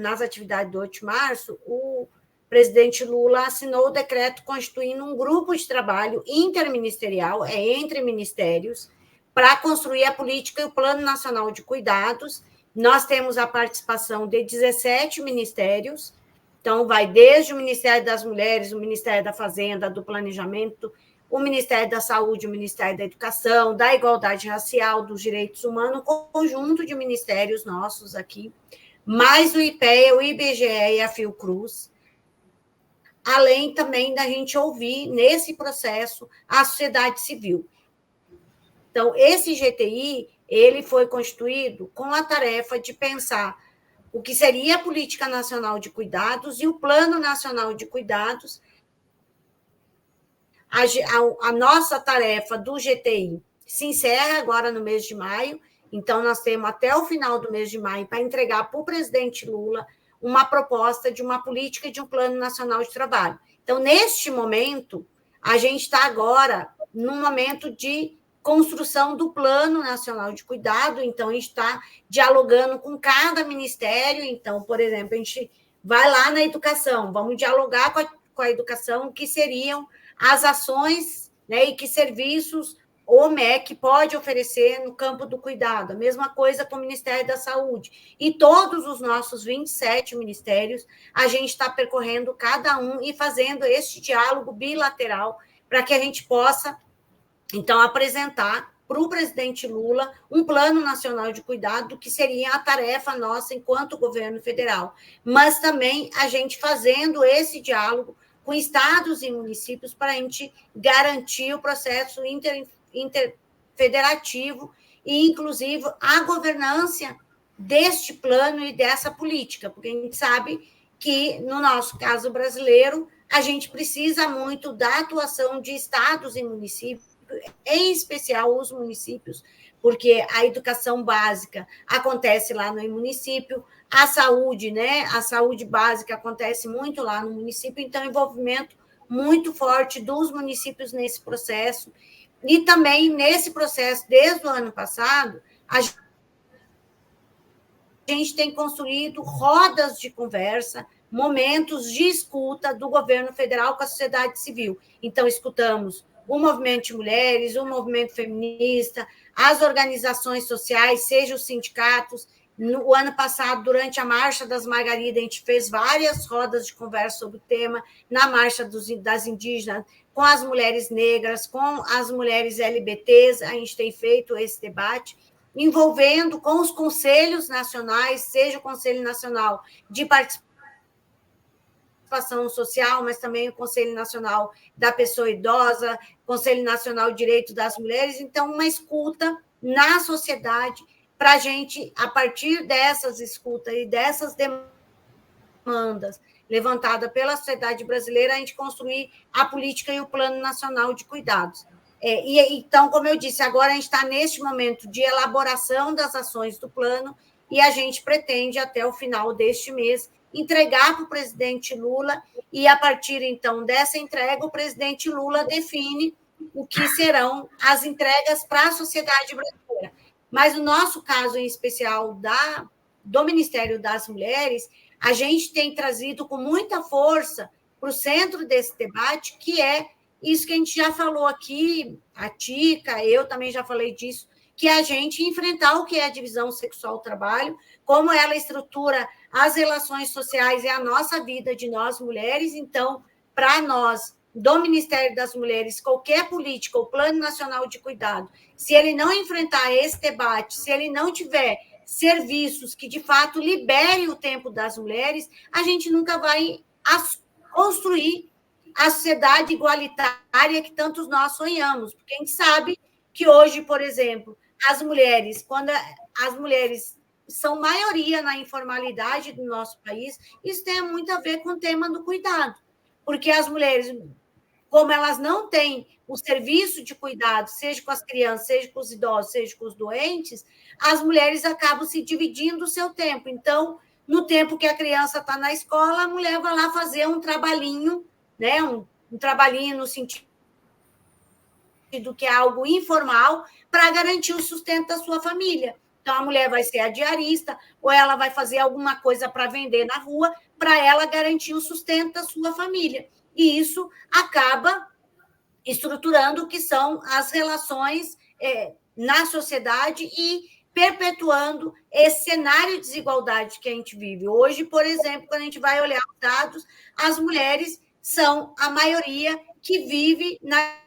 nas atividades do 8 de março, o presidente Lula assinou o decreto constituindo um grupo de trabalho interministerial, entre ministérios, para construir a política e o Plano Nacional de Cuidados. Nós temos a participação de 17 ministérios, então vai desde o Ministério das Mulheres, o Ministério da Fazenda, do Planejamento, o Ministério da Saúde, o Ministério da Educação, da Igualdade Racial, dos Direitos Humanos, um conjunto de ministérios nossos aqui, mais o IPEA, o IBGE e a Fiocruz, além também da gente ouvir, nesse processo, a sociedade civil. Então, esse GTI, ele foi constituído com a tarefa de pensar o que seria a Política Nacional de Cuidados e o Plano Nacional de Cuidados. A nossa tarefa do GTI se encerra agora no mês de maio, então nós temos até o final do mês de maio para entregar para o presidente Lula uma proposta de uma política e de um plano nacional de trabalho. Então, neste momento, a gente está agora num momento de construção do Plano Nacional de Cuidado, então a gente está dialogando com cada ministério. Então, por exemplo, a gente vai lá na educação, vamos dialogar com a educação, o que seriam as ações, né, e que serviços o MEC pode oferecer no campo do cuidado. A mesma coisa com o Ministério da Saúde. E todos os nossos 27 ministérios, a gente está percorrendo cada um e fazendo este diálogo bilateral para que a gente possa, então, apresentar para o presidente Lula um plano nacional de cuidado, que seria a tarefa nossa enquanto governo federal. Mas também a gente fazendo esse diálogo com estados e municípios para a gente garantir o processo interfederativo e, inclusive, a governança deste plano e dessa política, porque a gente sabe que, no nosso caso brasileiro, a gente precisa muito da atuação de estados e municípios, em especial os municípios, porque a educação básica acontece lá no município, a saúde, né? A saúde básica acontece muito lá no município, então, envolvimento muito forte dos municípios nesse processo. E também, nesse processo, desde o ano passado, a gente tem construído rodas de conversa, momentos de escuta do governo federal com a sociedade civil. Então, escutamos o movimento de mulheres, o movimento feminista, as organizações sociais, seja os sindicatos. No ano passado, durante a Marcha das Margaridas, a gente fez várias rodas de conversa sobre o tema, na Marcha das Indígenas, com as mulheres negras, com as mulheres LGBTs, a gente tem feito esse debate, envolvendo com os conselhos nacionais, seja o Conselho Nacional de Participação Social, mas também o Conselho Nacional da Pessoa Idosa, Conselho Nacional de Direitos das Mulheres. Então, uma escuta na sociedade para a gente, a partir dessas escutas e dessas demandas levantadas pela sociedade brasileira, a gente construir a política e o Plano Nacional de Cuidados. Então, como eu disse, agora a gente está neste momento de elaboração das ações do plano e a gente pretende, até o final deste mês, entregar para o presidente Lula, e a partir, então, dessa entrega, o presidente Lula define o que serão as entregas para a sociedade brasileira. Mas no nosso caso, em especial, do Ministério das Mulheres, a gente tem trazido com muita força para o centro desse debate, que é isso que a gente já falou aqui, a Tica, eu também já falei disso, que é a gente enfrentar o que é a divisão sexual do trabalho, como ela estrutura as relações sociais e a nossa vida de nós mulheres. Então, para nós, do Ministério das Mulheres, qualquer política ou plano nacional de cuidado, se ele não enfrentar esse debate, se ele não tiver serviços que, de fato, liberem o tempo das mulheres, a gente nunca vai construir a sociedade igualitária que tantos nós sonhamos. Porque a gente sabe que hoje, por exemplo, as mulheres, quando as mulheres são maioria na informalidade do nosso país, isso tem muito a ver com o tema do cuidado. Porque as mulheres, como elas não têm o serviço de cuidado, seja com as crianças, seja com os idosos, seja com os doentes, as mulheres acabam se dividindo o seu tempo. Então, no tempo que a criança está na escola, a mulher vai lá fazer um trabalhinho, né? Um trabalhinho no sentido que é algo informal, para garantir o sustento da sua família. Então, a mulher vai ser a diarista, ou ela vai fazer alguma coisa para vender na rua, para ela garantir o sustento da sua família. E isso acaba estruturando o que são as relações na sociedade e perpetuando esse cenário de desigualdade que a gente vive. Hoje, por exemplo, quando a gente vai olhar os dados, as mulheres são a maioria que vive na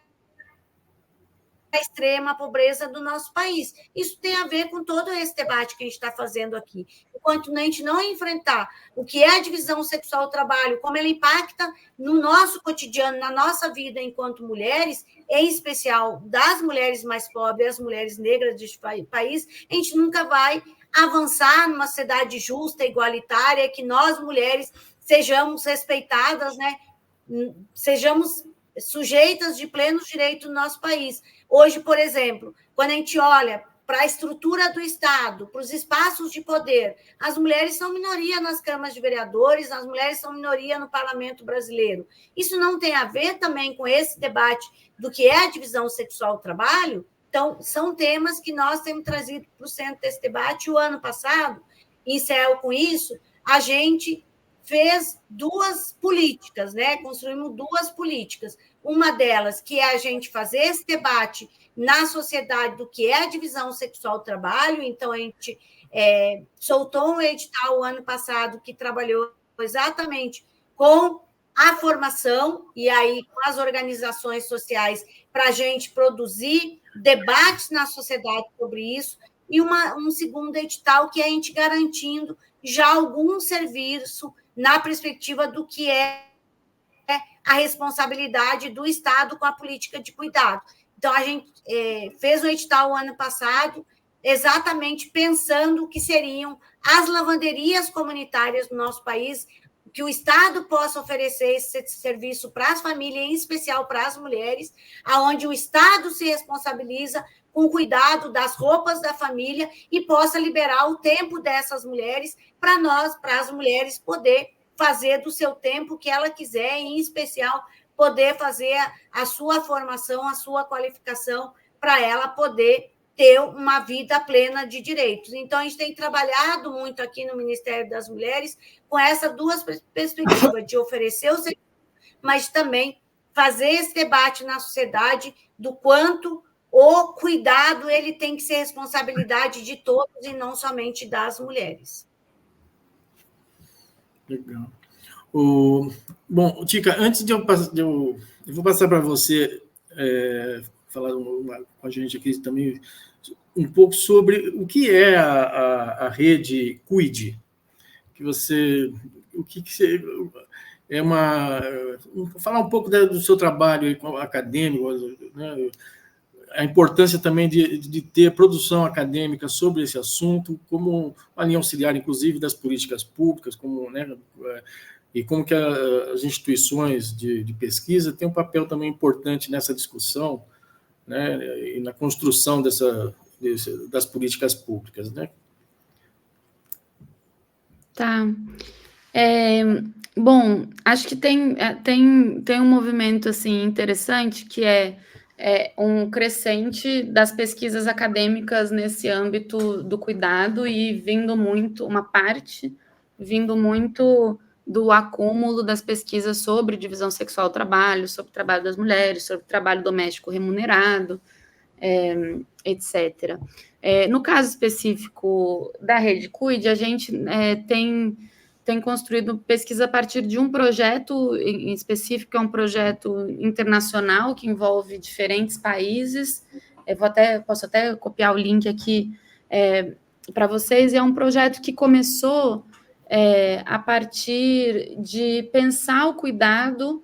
extrema pobreza do nosso país. Isso tem a ver com todo esse debate que a gente está fazendo aqui. Enquanto a gente não enfrentar o que é a divisão sexual do trabalho, como ela impacta no nosso cotidiano, na nossa vida enquanto mulheres, em especial das mulheres mais pobres, as mulheres negras deste país, a gente nunca vai avançar numa sociedade justa, igualitária, que nós, mulheres, sejamos respeitadas, né? Sejamos sujeitas de plenos direitos no nosso país. Hoje, por exemplo, quando a gente olha para a estrutura do Estado, para os espaços de poder, as mulheres são minoria nas câmaras de vereadores, as mulheres são minoria no parlamento brasileiro. Isso não tem a ver também com esse debate do que é a divisão sexual do trabalho? Então, são temas que nós temos trazido para o centro desse debate. O ano passado, em céu com isso, a gente fez duas políticas, né? Construímos duas políticas. Uma delas, que é a gente fazer esse debate na sociedade do que é a divisão sexual do trabalho. Então, a gente soltou um edital o ano passado que trabalhou exatamente com a formação e aí com as organizações sociais para a gente produzir debates na sociedade sobre isso, e um segundo edital que é a gente garantindo já algum serviço na perspectiva do que é a responsabilidade do Estado com a política de cuidado. Então, a gente fez um edital o ano passado, exatamente pensando que seriam as lavanderias comunitárias do nosso país, que o Estado possa oferecer esse serviço para as famílias, em especial para as mulheres, aonde o Estado se responsabiliza com o cuidado das roupas da família e possa liberar o tempo dessas mulheres para as mulheres poder fazer do seu tempo o que ela quiser, em especial poder fazer a sua formação, a sua qualificação, para ela poder ter uma vida plena de direitos. Então, a gente tem trabalhado muito aqui no Ministério das Mulheres com essas duas perspectivas, de oferecer o serviço, mas também fazer esse debate na sociedade do quanto o cuidado ele tem que ser responsabilidade de todos e não somente das mulheres. Legal. Bom, Tica, antes de eu vou passar para você falar com a gente aqui também um pouco sobre o que é a rede Cuide, falar um pouco do seu trabalho acadêmico, né? A importância também de ter produção acadêmica sobre esse assunto, como uma linha auxiliar, inclusive, das políticas públicas, né, e como que as instituições de pesquisa têm um papel também importante nessa discussão, né, e na construção das políticas públicas, né? Tá. Bom, acho que tem um movimento assim interessante que é um crescente das pesquisas acadêmicas nesse âmbito do cuidado e vindo muito do acúmulo das pesquisas sobre divisão sexual do trabalho, sobre o trabalho das mulheres, sobre o trabalho doméstico remunerado, etc. No caso específico da Rede Cuide, a gente tem construído pesquisa a partir de um projeto em específico, que é um projeto internacional que envolve diferentes países. Posso até copiar o link aqui para vocês. É um projeto que começou a partir de pensar o cuidado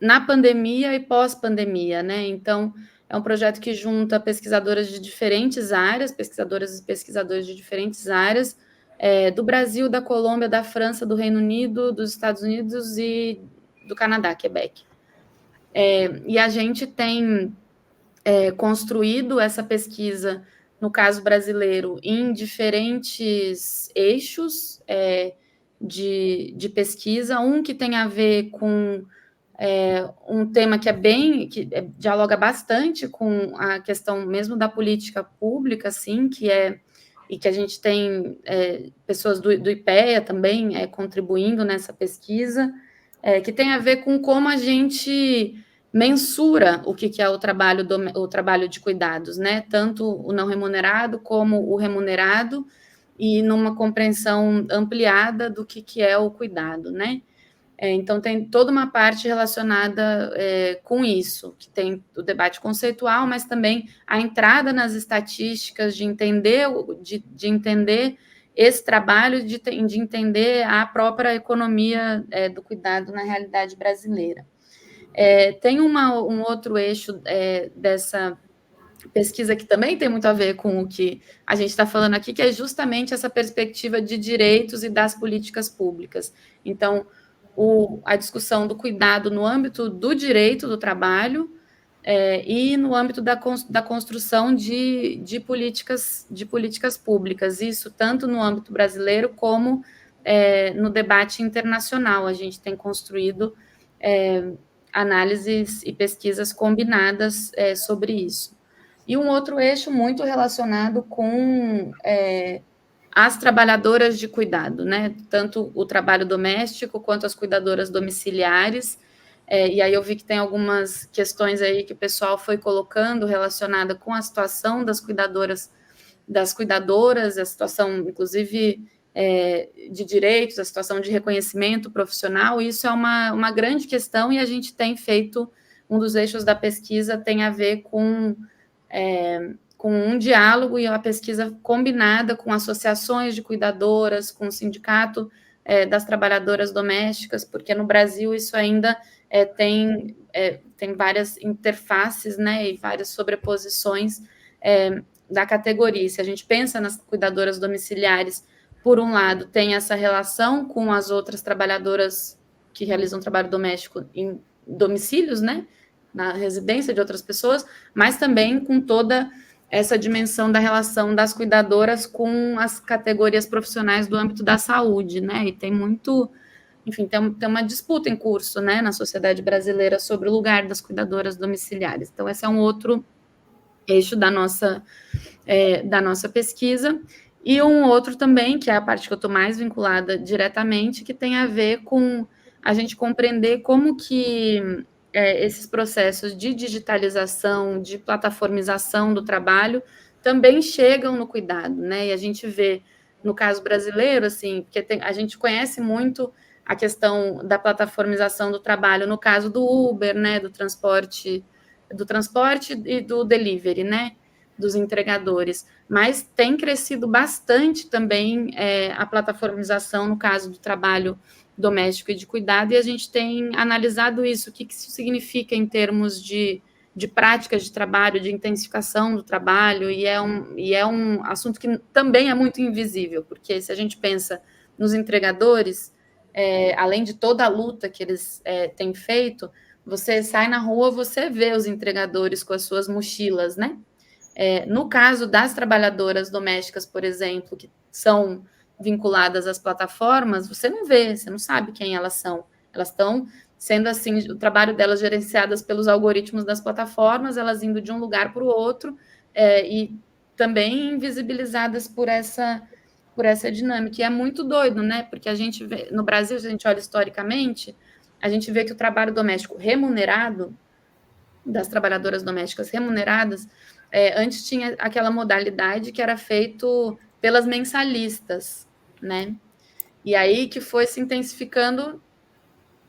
na pandemia e pós-pandemia, né? Então, é um projeto que junta pesquisadoras de diferentes áreas, pesquisadoras e pesquisadores de diferentes áreas, do Brasil, da Colômbia, da França, do Reino Unido, dos Estados Unidos e do Canadá, Quebec. E a gente tem construído essa pesquisa, no caso brasileiro, em diferentes eixos de pesquisa, um que tem a ver com um tema que dialoga bastante com a questão mesmo da política pública, assim, e que a gente tem pessoas do IPEA também contribuindo nessa pesquisa, que tem a ver com como a gente mensura o que é o trabalho de cuidados, né? Tanto o não remunerado como o remunerado, e numa compreensão ampliada do que é o cuidado, né? Então, tem toda uma parte relacionada com isso, que tem o debate conceitual, mas também a entrada nas estatísticas, de entender esse trabalho, de entender a própria economia do cuidado na realidade brasileira. Tem um outro eixo dessa pesquisa que também tem muito a ver com o que a gente está falando aqui, que é justamente essa perspectiva de direitos e das políticas públicas. Então, a discussão do cuidado no âmbito do direito do trabalho e no âmbito da construção de políticas públicas, isso tanto no âmbito brasileiro como no debate internacional. A gente tem construído análises e pesquisas combinadas sobre isso. E um outro eixo muito relacionado com as trabalhadoras de cuidado, né? Tanto o trabalho doméstico quanto as cuidadoras domiciliares. E aí eu vi que tem algumas questões aí que o pessoal foi colocando relacionada com a situação das cuidadoras, a situação, inclusive, de direitos, a situação de reconhecimento profissional. Isso é uma grande questão, e a gente tem feito, um dos eixos da pesquisa tem a ver com um diálogo e uma pesquisa combinada com associações de cuidadoras, com o sindicato das trabalhadoras domésticas, porque no Brasil isso ainda tem várias interfaces, né, e várias sobreposições da categoria. Se a gente pensa nas cuidadoras domiciliares, por um lado, tem essa relação com as outras trabalhadoras que realizam trabalho doméstico em domicílios, né, na residência de outras pessoas, mas também com toda essa dimensão da relação das cuidadoras com as categorias profissionais do âmbito da saúde, né? E tem muito, enfim, tem uma disputa em curso, né, na sociedade brasileira sobre o lugar das cuidadoras domiciliares. Então, esse é um outro eixo da nossa pesquisa. E um outro também, que é a parte que eu estou mais vinculada diretamente, que tem a ver com a gente compreender como que esses processos de digitalização, de plataformização do trabalho, também chegam no cuidado, né? E a gente vê, no caso brasileiro, assim, porque a gente conhece muito a questão da plataformização do trabalho, no caso do Uber, né? Do transporte e do delivery, né? Dos entregadores. Mas tem crescido bastante também a plataformização, no caso do trabalho doméstico e de cuidado, e a gente tem analisado isso, o que isso significa em termos de práticas de trabalho, de intensificação do trabalho, e é um assunto que também é muito invisível, porque se a gente pensa nos entregadores, além de toda a luta que eles têm feito, você sai na rua, você vê os entregadores com as suas mochilas, né? No caso das trabalhadoras domésticas, por exemplo, que são vinculadas às plataformas, você não vê, você não sabe quem elas são. Elas estão sendo assim, o trabalho delas gerenciadas pelos algoritmos das plataformas, elas indo de um lugar para o outro, e também invisibilizadas por essa dinâmica. E é muito doido, né? Porque a gente vê, no Brasil, se a gente olha historicamente, a gente vê que o trabalho doméstico remunerado, das trabalhadoras domésticas remuneradas, antes tinha aquela modalidade que era feito pelas mensalistas, né? E aí que foi se intensificando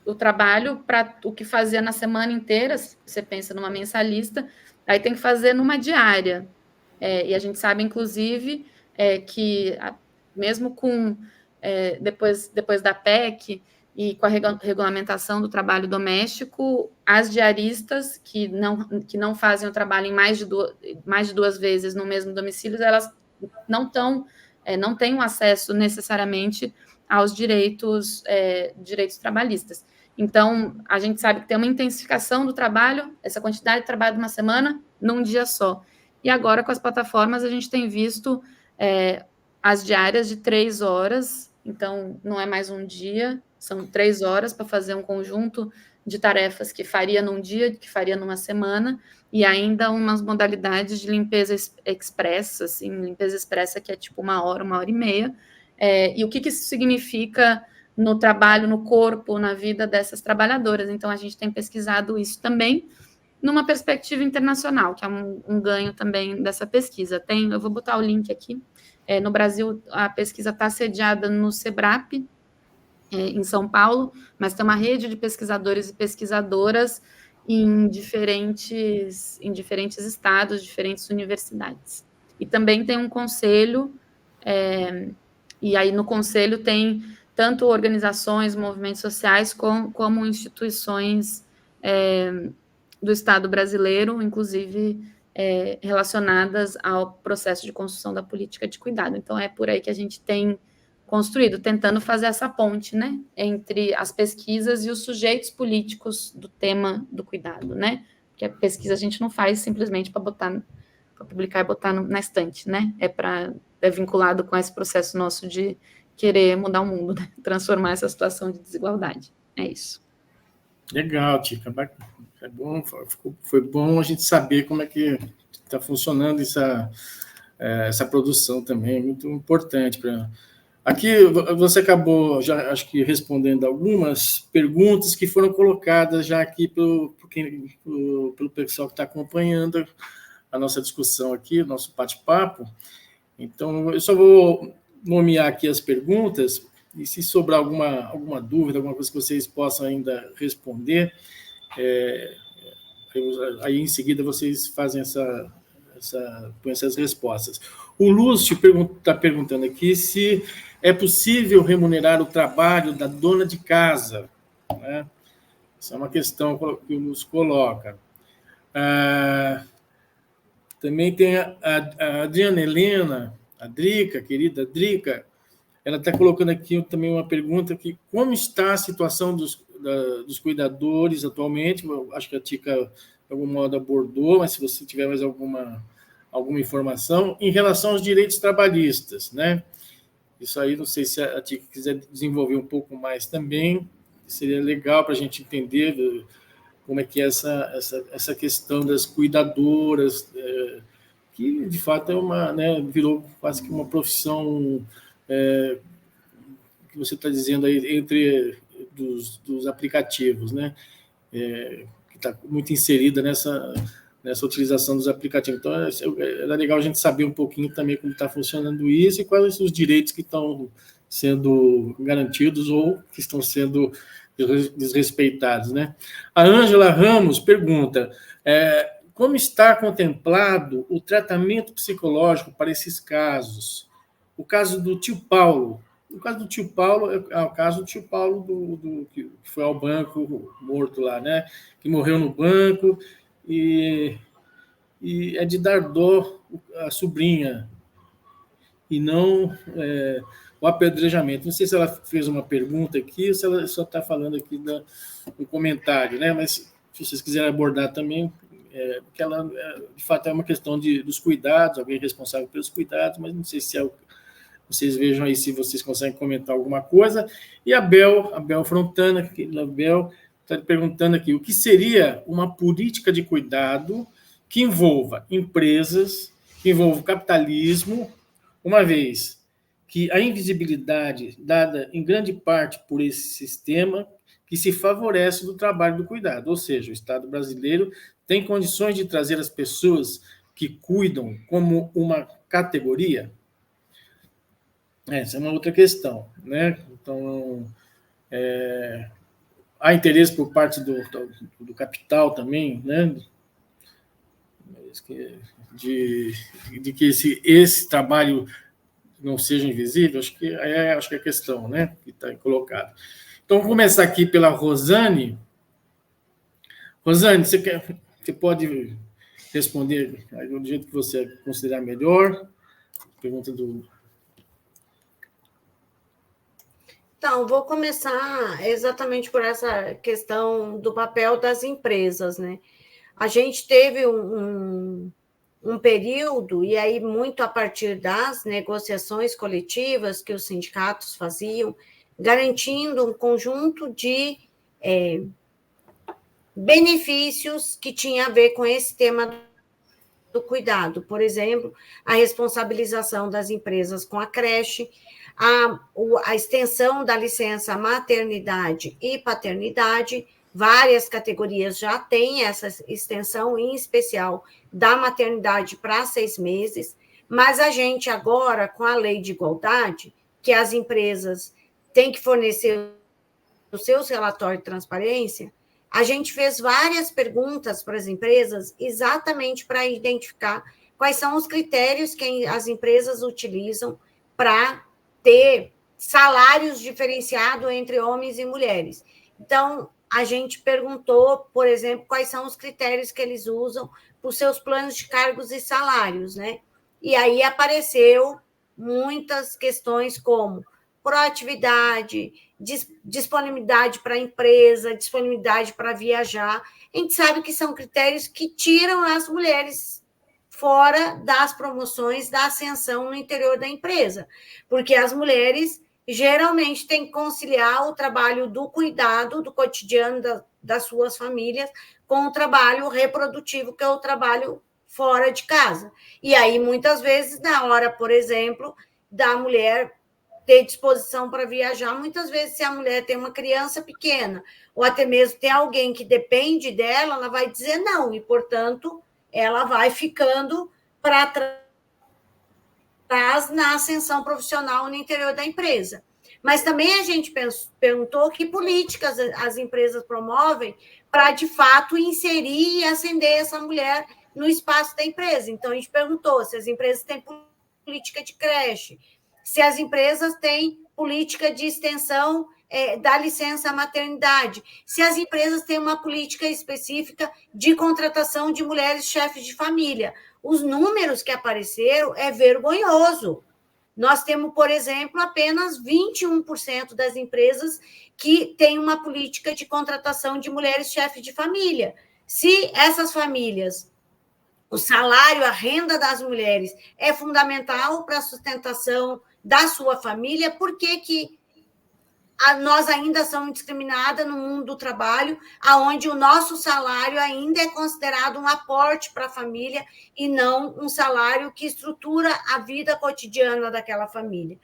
o trabalho para o que fazia na semana inteira, se você pensa numa mensalista, aí tem que fazer numa diária. E a gente sabe, inclusive, que mesmo com depois da PEC e com a regulamentação do trabalho doméstico, as diaristas que não fazem o trabalho em mais de duas vezes no mesmo domicílio, elas não têm o acesso necessariamente aos direitos trabalhistas. Então, a gente sabe que tem uma intensificação do trabalho, essa quantidade de trabalho de uma semana, num dia só. E agora, com as plataformas, a gente tem visto as diárias de 3 horas, então não é mais um dia, são 3 horas para fazer um conjunto de tarefas que faria num dia, que faria numa semana, e ainda umas modalidades de limpeza expressa, assim, limpeza expressa que é tipo 1 hora e meia. E o que isso significa no trabalho, no corpo, na vida dessas trabalhadoras. Então, a gente tem pesquisado isso também numa perspectiva internacional, que é um ganho também dessa pesquisa. Eu vou botar o link aqui. No Brasil, a pesquisa está sediada no SEBRAP, em São Paulo, mas tem uma rede de pesquisadores e pesquisadoras em diferentes estados, diferentes universidades. E também tem um conselho, e aí no conselho tem tanto organizações, movimentos sociais, como instituições do Estado brasileiro, inclusive relacionadas ao processo de construção da política de cuidado. Então, é por aí que a gente tem construído, tentando fazer essa ponte, né, entre as pesquisas e os sujeitos políticos do tema do cuidado, né? Porque a pesquisa a gente não faz simplesmente para publicar e botar na estante, né? É vinculado com esse processo nosso de querer mudar o mundo, né? Transformar essa situação de desigualdade. É isso. Legal, Tica. É bom, foi bom a gente saber como é que está funcionando essa produção também, é muito importante. Aqui você acabou, já acho que respondendo algumas perguntas que foram colocadas já aqui pelo pessoal que está acompanhando a nossa discussão aqui, o nosso bate-papo. Então, eu só vou nomear aqui as perguntas, e se sobrar alguma dúvida, alguma coisa que vocês possam ainda responder, aí em seguida vocês fazem põem essas respostas. O Lúcio está perguntando aqui se é possível remunerar o trabalho da dona de casa, né? Essa é uma questão que o Lúcio coloca. Também tem a Adriana Helena, a Drica, querida Drica, ela está colocando aqui também uma pergunta que como está a situação dos cuidadores atualmente? Eu acho que a Tica, de algum modo, abordou, mas se você tiver mais alguma informação, em relação aos direitos trabalhistas, né? Isso aí, não sei se a Tica quiser desenvolver um pouco mais também, seria legal para a gente entender como é que é essa questão das cuidadoras, que, de fato, né, virou quase que uma profissão que você está dizendo aí entre dos aplicativos, né? Que está muito inserida nessa utilização dos aplicativos. Então, era legal a gente saber um pouquinho também como está funcionando isso e quais os direitos que estão sendo garantidos ou que estão sendo desrespeitados, né? A Ângela Ramos pergunta como está contemplado o tratamento psicológico para esses casos? O caso do tio Paulo. O caso do tio Paulo é o caso do tio Paulo que foi ao banco morto lá, né? Que morreu no banco e é de dar dó a sobrinha e não o apedrejamento. Não sei se ela fez uma pergunta aqui ou se ela só está falando aqui no comentário, né? Mas se vocês quiserem abordar também, porque de fato é uma questão dos cuidados, alguém responsável pelos cuidados, mas não sei se é Vocês vejam aí se vocês conseguem comentar alguma coisa. E a Bel Frontana, a Bel está perguntando aqui, o que seria uma política de cuidado que envolva empresas, que envolva o capitalismo, uma vez que a invisibilidade dada em grande parte por esse sistema que se favorece do trabalho do cuidado, ou seja, o Estado brasileiro tem condições de trazer as pessoas que cuidam como uma categoria? Essa é uma outra questão, né? Então, há interesse por parte do capital também, né? De que esse trabalho não seja invisível, acho que é a questão, né, que está colocada. Então, vou começar aqui pela Rosane. Rosane, você pode responder do jeito que você considerar melhor? Pergunta do... Então, vou começar exatamente por essa questão do papel das empresas, né? A gente teve um período, e aí muito a partir das negociações coletivas que os sindicatos faziam, garantindo um conjunto de benefícios que tinha a ver com esse tema do cuidado. Por exemplo, a responsabilização das empresas com a creche, a extensão da licença maternidade e paternidade. Várias categorias já têm essa extensão, em especial da maternidade para 6 meses, mas a gente agora, com a lei de igualdade, que as empresas têm que fornecer os seus relatórios de transparência, a gente fez várias perguntas para as empresas exatamente para identificar quais são os critérios que as empresas utilizam para ter salários diferenciados entre homens e mulheres. Então, a gente perguntou, por exemplo, quais são os critérios que eles usam para os seus planos de cargos e salários, né? E aí apareceu muitas questões como proatividade, disponibilidade para a empresa, disponibilidade para viajar. A gente sabe que são critérios que tiram as mulheres fora das promoções da ascensão no interior da empresa, porque as mulheres geralmente têm que conciliar o trabalho do cuidado do cotidiano das suas famílias com o trabalho reprodutivo, que é o trabalho fora de casa. E aí, muitas vezes, na hora, por exemplo, da mulher ter disposição para viajar, muitas vezes, se a mulher tem uma criança pequena, ou até mesmo tem alguém que depende dela, ela vai dizer não, e, portanto, ela vai ficando para trás na ascensão profissional no interior da empresa. Mas também a gente perguntou que políticas as empresas promovem para, de fato, inserir e ascender essa mulher no espaço da empresa. Então, a gente perguntou se as empresas têm política de creche, se as empresas têm política de extensão da licença maternidade, se as empresas têm uma política específica de contratação de mulheres chefes de família. Os números que apareceram é vergonhoso. Nós temos, por exemplo, apenas 21% das empresas que têm uma política de contratação de mulheres chefes de família. Se essas famílias, o salário, a renda das mulheres é fundamental para a sustentação da sua família, por que nós ainda somos discriminadas no mundo do trabalho, onde o nosso salário ainda é considerado um aporte para a família e não um salário que estrutura a vida cotidiana daquela família?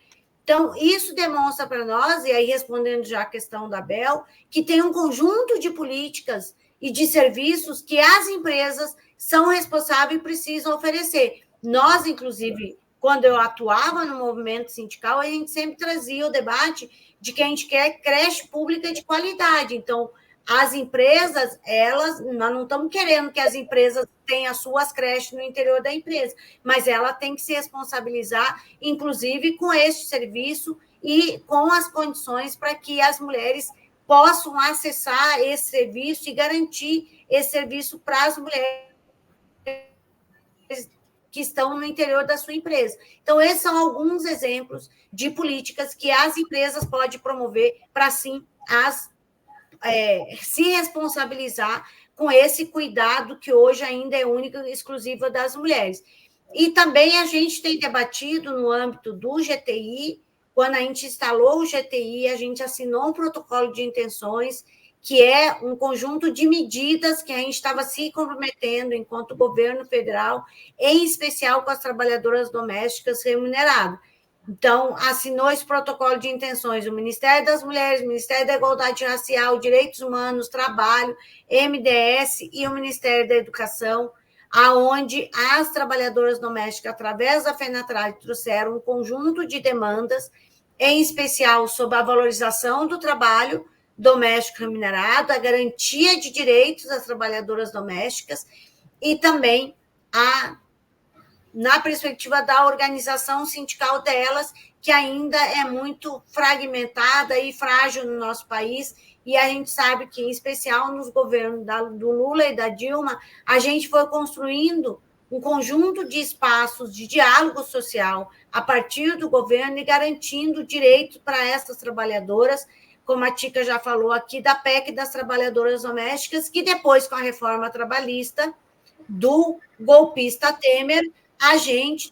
Então, isso demonstra para nós, e aí respondendo já a questão da Bel, que tem um conjunto de políticas e de serviços que as empresas são responsáveis e precisam oferecer. Nós, inclusive, quando eu atuava no movimento sindical, a gente sempre trazia o debate de que a gente quer creche pública de qualidade. Então, as empresas, nós não estamos querendo que as empresas tenham suas creches no interior da empresa, mas ela tem que se responsabilizar, inclusive, com este serviço e com as condições para que as mulheres possam acessar esse serviço e garantir esse serviço para as mulheres que estão no interior da sua empresa. Então, esses são alguns exemplos de políticas que as empresas podem promover para, sim, se responsabilizar com esse cuidado que hoje ainda é único e exclusivo das mulheres. E também a gente tem debatido no âmbito do GTI, quando a gente instalou o GTI, a gente assinou um protocolo de intenções, que é um conjunto de medidas que a gente estava se comprometendo enquanto governo federal, em especial com as trabalhadoras domésticas remuneradas. Então, assinou esse protocolo de intenções o Ministério das Mulheres, o Ministério da Igualdade Racial, Direitos Humanos, Trabalho, MDS e o Ministério da Educação, aonde as trabalhadoras domésticas, através da FENATRAD, trouxeram um conjunto de demandas, em especial sobre a valorização do trabalho doméstico remunerado, a garantia de direitos das trabalhadoras domésticas e também na perspectiva da organização sindical delas, que ainda é muito fragmentada e frágil no nosso país, e a gente sabe que, em especial nos governos do Lula e da Dilma, a gente foi construindo um conjunto de espaços de diálogo social a partir do governo e garantindo direitos para essas trabalhadoras, como a Tica já falou aqui, da PEC das trabalhadoras domésticas, que depois, com a reforma trabalhista do golpista Temer,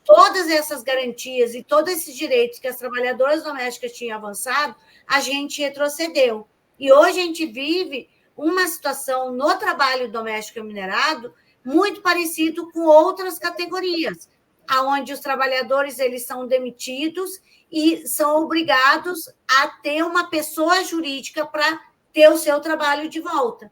todas essas garantias e todos esses direitos que as trabalhadoras domésticas tinham avançado, a gente retrocedeu. E hoje a gente vive uma situação no trabalho doméstico remunerado muito parecido com outras categorias, onde os trabalhadores eles são demitidos e são obrigados a ter uma pessoa jurídica para ter o seu trabalho de volta.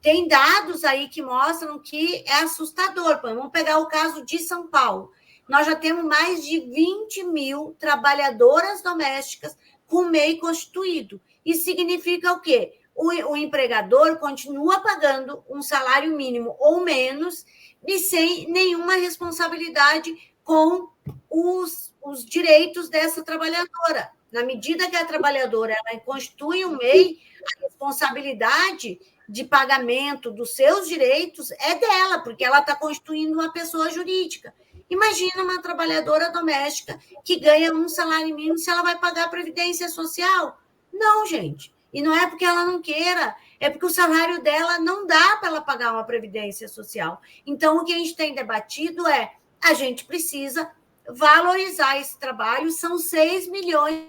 Tem dados aí que mostram que é assustador. Vamos pegar o caso de São Paulo. Nós já temos mais de 20 mil trabalhadoras domésticas com MEI constituído. Isso significa o quê? O empregador continua pagando um salário mínimo ou menos e sem nenhuma responsabilidade com os direitos dessa trabalhadora. Na medida que a trabalhadora ela constitui um MEI, a responsabilidade de pagamento dos seus direitos é dela, porque ela está constituindo uma pessoa jurídica. Imagina uma trabalhadora doméstica que ganha um salário mínimo, se ela vai pagar a Previdência Social. Não, gente. E não é porque ela não queira, é porque o salário dela não dá para ela pagar uma Previdência Social. Então, o que a gente tem debatido é a gente precisa valorizar esse trabalho. São 6 milhões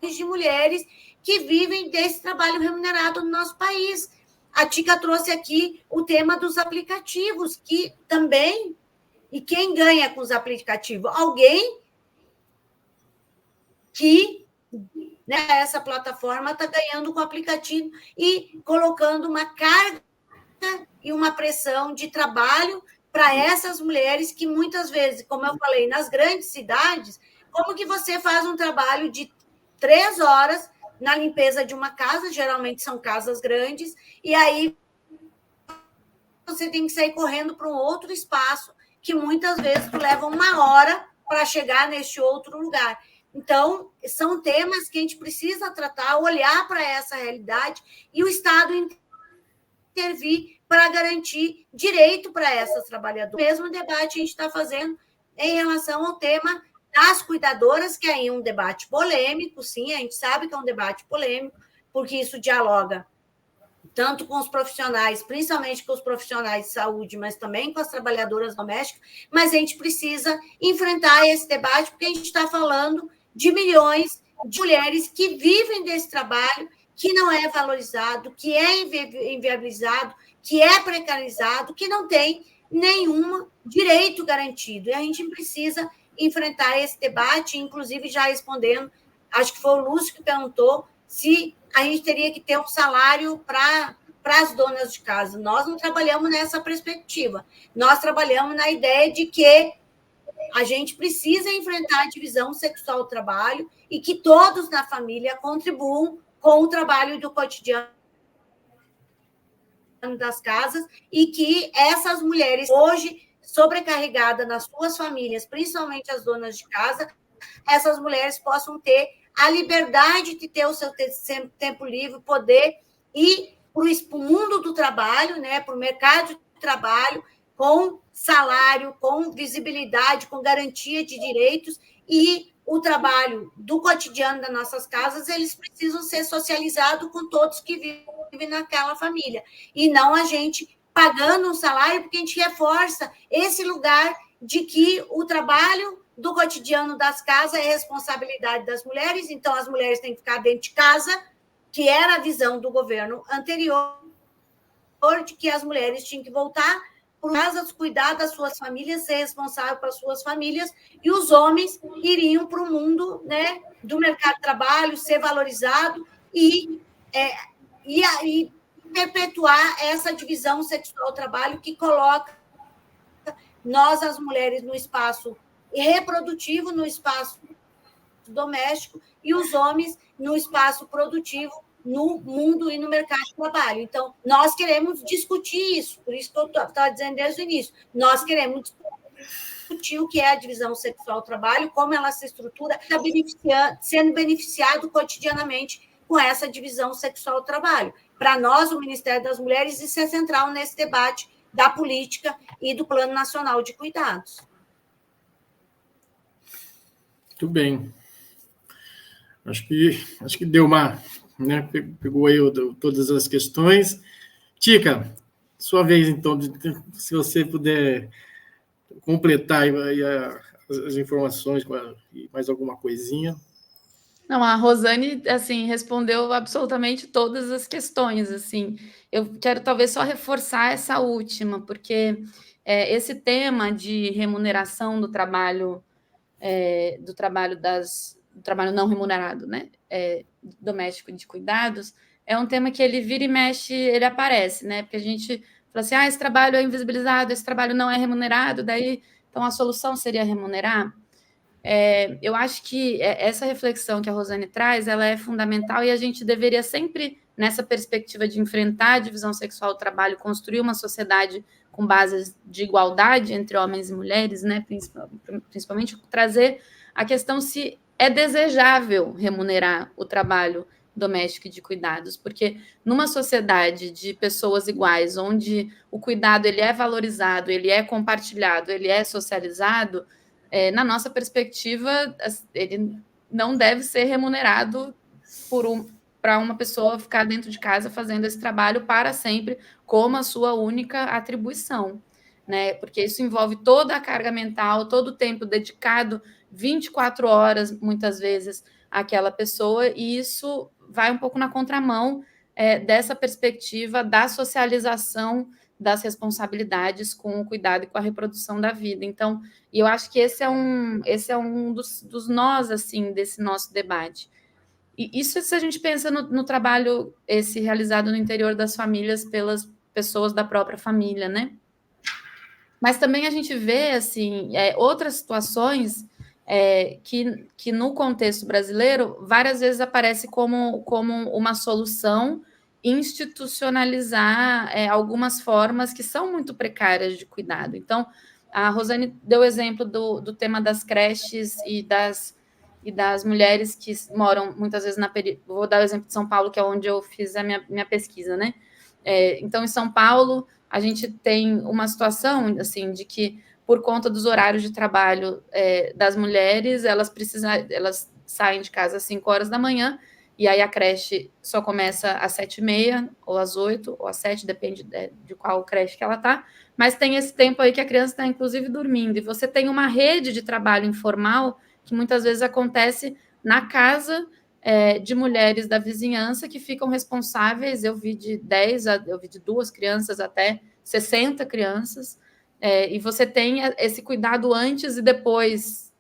de mulheres que vivem desse trabalho remunerado no nosso país. A Tica trouxe aqui o tema dos aplicativos, que também... E quem ganha com os aplicativos? Alguém que essa plataforma está ganhando com o aplicativo e colocando uma carga e uma pressão de trabalho para essas mulheres que muitas vezes, como eu falei, nas grandes cidades, como que você faz um trabalho de 3 horas na limpeza de uma casa, geralmente são casas grandes, e aí você tem que sair correndo para um outro espaço, que muitas vezes leva 1 hora para chegar neste outro lugar. Então, são temas que a gente precisa tratar, olhar para essa realidade e o Estado intervir para garantir direito para essas trabalhadoras. O mesmo debate a gente está fazendo em relação ao tema das cuidadoras, que aí é um debate polêmico, sim, a gente sabe que é um debate polêmico, porque isso dialoga tanto com os profissionais, principalmente com os profissionais de saúde, mas também com as trabalhadoras domésticas, mas a gente precisa enfrentar esse debate, porque a gente está falando de milhões de mulheres que vivem desse trabalho, que não é valorizado, que é inviabilizado, que é precarizado, que não tem nenhum direito garantido. E a gente precisa enfrentar esse debate, inclusive já respondendo, acho que foi o Lúcio que perguntou se a gente teria que ter um salário para as donas de casa. Nós não trabalhamos nessa perspectiva. Nós trabalhamos na ideia de que a gente precisa enfrentar a divisão sexual do trabalho e que todos na família contribuam com o trabalho do cotidiano das casas e que essas mulheres, hoje sobrecarregadas nas suas famílias, principalmente as donas de casa, essas mulheres possam ter a liberdade de ter o seu tempo livre, poder ir para o mundo do trabalho, para o mercado de trabalho, com salário, com visibilidade, com garantia de direitos, e o trabalho do cotidiano das nossas casas, eles precisam ser socializados com todos que vivem naquela família, e não a gente pagando um salário, porque a gente reforça esse lugar de que o trabalho do cotidiano das casas é responsabilidade das mulheres, então as mulheres têm que ficar dentro de casa, que era a visão do governo anterior, de que as mulheres tinham que voltar para casa, cuidar das suas famílias, ser responsável pelas suas famílias, e os homens iriam para o mundo, né, do mercado de trabalho, ser valorizado e perpetuar essa divisão sexual do trabalho que coloca nós, as mulheres, no espaço reprodutivo, no espaço doméstico, e os homens no espaço produtivo, no mundo e no mercado de trabalho. Então, nós queremos discutir isso, por isso que eu estava dizendo desde o início, nós queremos discutir o que é a divisão sexual do trabalho, como ela se estrutura, sendo beneficiado cotidianamente com essa divisão sexual do trabalho. Para nós, o Ministério das Mulheres, isso é central nesse debate da política e do Plano Nacional de Cuidados. Muito bem. Acho que deu uma... Né, pegou aí todas as questões. Tica, sua vez, então, se você puder completar aí as informações e mais alguma coisinha. Não, a Rosane, assim, respondeu absolutamente todas as questões, assim. Eu quero talvez só reforçar essa última, porque esse tema de remuneração do trabalho não remunerado, né, doméstico de cuidados, é um tema que ele vira e mexe, ele aparece, né, porque a gente fala assim, esse trabalho é invisibilizado, esse trabalho não é remunerado, daí, então a solução seria remunerar. Eu acho que essa reflexão que a Rosane traz, ela é fundamental e a gente deveria sempre, nessa perspectiva de enfrentar a divisão sexual do trabalho, construir uma sociedade com bases de igualdade entre homens e mulheres, né, principalmente trazer a questão se é desejável remunerar o trabalho doméstico e de cuidados, porque numa sociedade de pessoas iguais, onde o cuidado ele é valorizado, ele é compartilhado, ele é socializado, na nossa perspectiva, ele não deve ser remunerado para uma pessoa ficar dentro de casa fazendo esse trabalho para sempre, como a sua única atribuição, né? Porque isso envolve toda a carga mental, todo o tempo dedicado, 24 horas, muitas vezes, àquela pessoa, e isso vai um pouco na contramão dessa perspectiva da socialização das responsabilidades com o cuidado e com a reprodução da vida. Então, eu acho que esse é um dos nós, assim, desse nosso debate. E isso se a gente pensa no trabalho esse realizado no interior das famílias pelas pessoas da própria família, né? Mas também a gente vê, assim, outras situações que no contexto brasileiro várias vezes aparece como uma solução institucionalizar algumas formas que são muito precárias de cuidado. Então, a Rosane deu o exemplo do tema das creches e das mulheres que moram muitas vezes na periferia. Vou dar o exemplo de São Paulo, que é onde eu fiz a minha pesquisa, né? Então, em São Paulo, a gente tem uma situação assim de que, por conta dos horários de trabalho das mulheres, elas saem de casa às 5 horas da manhã, e aí a creche só começa às 7h30, ou às 8, ou às 7, depende de qual creche que ela está, mas tem esse tempo aí que a criança está, inclusive, dormindo, e você tem uma rede de trabalho informal que muitas vezes acontece na casa de mulheres da vizinhança que ficam responsáveis, eu vi de 2 crianças até 60 crianças, e você tem esse cuidado antes e depois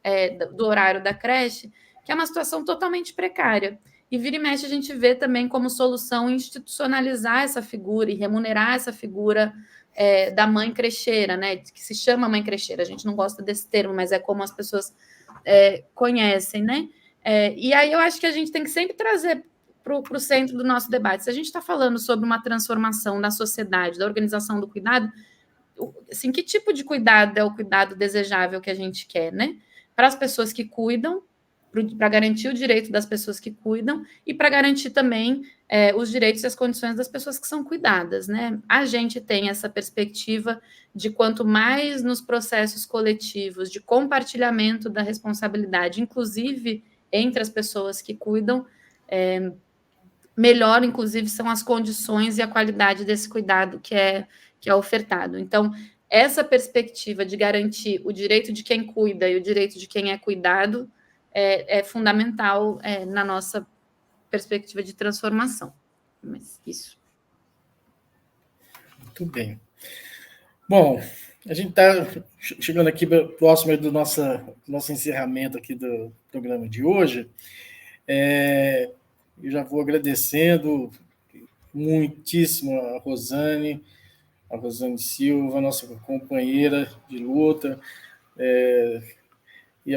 do horário da creche, que é uma situação totalmente precária. E vira e mexe a gente vê também como solução institucionalizar essa figura e remunerar essa figura da mãe crecheira, né? Que se chama mãe crecheira. A gente não gosta desse termo, mas é como as pessoas conhecem, né? E aí eu acho que a gente tem que sempre trazer para o centro do nosso debate. Se a gente está falando sobre uma transformação da sociedade, da organização do cuidado, assim, que tipo de cuidado é o cuidado desejável que a gente quer, né? Para as pessoas que cuidam, para garantir o direito das pessoas que cuidam e para garantir também os direitos e as condições das pessoas que são cuidadas, né? A gente tem essa perspectiva de quanto mais nos processos coletivos de compartilhamento da responsabilidade, inclusive entre as pessoas que cuidam, melhor, inclusive, são as condições e a qualidade desse cuidado que é ofertado. Então, essa perspectiva de garantir o direito de quem cuida e o direito de quem é cuidado é fundamental na nossa perspectiva de transformação. Mas isso. Muito bem. Bom, a gente está chegando aqui próximo do nosso encerramento aqui do programa de hoje. Eu já vou agradecendo muitíssimo a Rosane Silva, nossa companheira de luta, e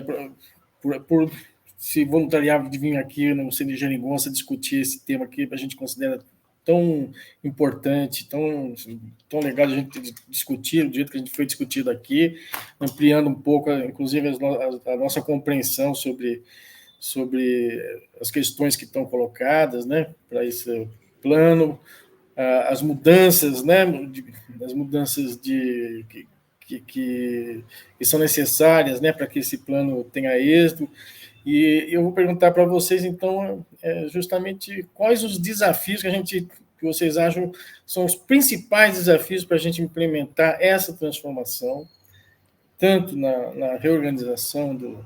por se voluntariar de vir aqui no Cine Geringonça discutir esse tema que a gente considera tão importante, tão legal a gente discutir, do jeito que a gente foi discutido aqui, ampliando um pouco, inclusive, a nossa compreensão sobre as questões que estão colocadas, né, para esse plano, as mudanças, né, as mudanças que são necessárias, né, para que esse plano tenha êxito. E eu vou perguntar para vocês, então, justamente quais os desafios que vocês acham são os principais desafios para a gente implementar essa transformação, tanto na reorganização do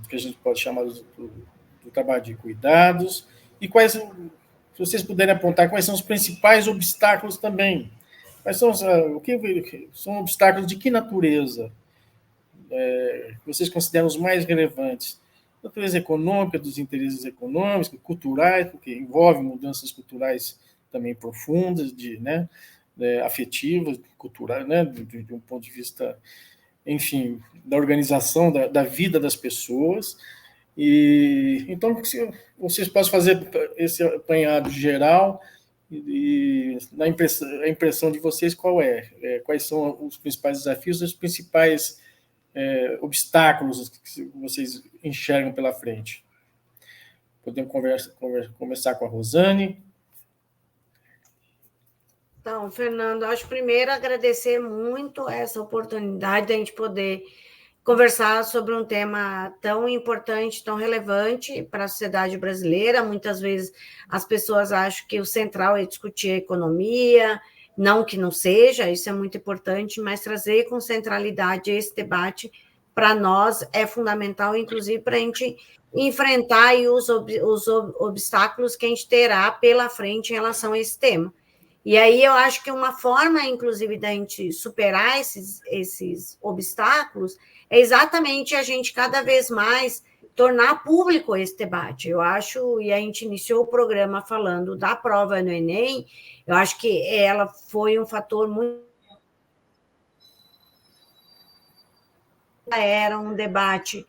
que a gente pode chamar do trabalho de cuidados, e se vocês puderem apontar, quais são os principais obstáculos também. Quais são são obstáculos de que natureza vocês consideram os mais relevantes? Natureza econômica, dos interesses econômicos, culturais, porque envolve mudanças culturais também profundas, afetivas, culturais, né, de um ponto de vista, enfim, da organização da vida das pessoas. E então, se vocês possam fazer esse apanhado geral e a impressão de vocês qual quais são os principais desafios, os principais obstáculos que vocês enxergam pela frente. Podemos começar com a Rosane. Então, Fernando, acho primeiro agradecer muito essa oportunidade de a gente poder conversar sobre um tema tão importante, tão relevante para a sociedade brasileira. Muitas vezes as pessoas acham que o central é discutir a economia, não que não seja, isso é muito importante, mas trazer com centralidade esse debate, para nós, é fundamental, inclusive para a gente enfrentar os obstáculos que a gente terá pela frente em relação a esse tema. E aí eu acho que uma forma, inclusive, da gente superar esses obstáculos é exatamente a gente cada vez mais tornar público esse debate. Eu acho, e a gente iniciou o programa falando da prova no Enem, eu acho que ela foi um fator muito... Era um debate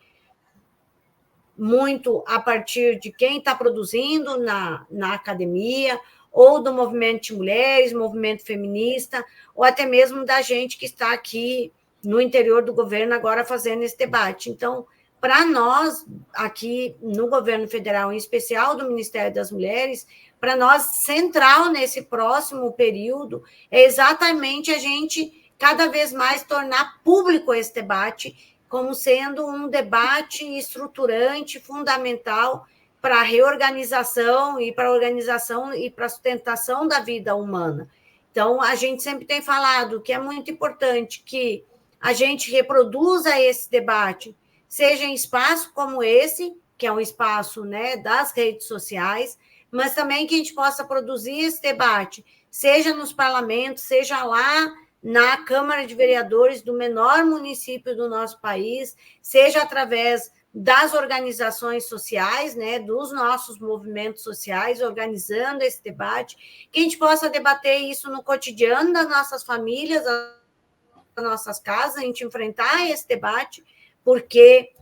muito a partir de quem está produzindo na academia, ou do movimento de mulheres, movimento feminista, ou até mesmo da gente que está aqui no interior do governo agora fazendo esse debate. Então, para nós, aqui no governo federal, em especial do Ministério das Mulheres, para nós, central nesse próximo período é exatamente a gente cada vez mais tornar público esse debate como sendo um debate estruturante, fundamental para a reorganização e para a organização e para a sustentação da vida humana. Então, a gente sempre tem falado que é muito importante que a gente reproduza esse debate, seja em espaço como esse, que é um espaço, né, das redes sociais, mas também que a gente possa produzir esse debate, seja nos parlamentos, seja lá na Câmara de Vereadores do menor município do nosso país, seja através das organizações sociais, né, dos nossos movimentos sociais, organizando esse debate, que a gente possa debater isso no cotidiano das nossas famílias, das nossas casas, a gente enfrentar esse debate, porque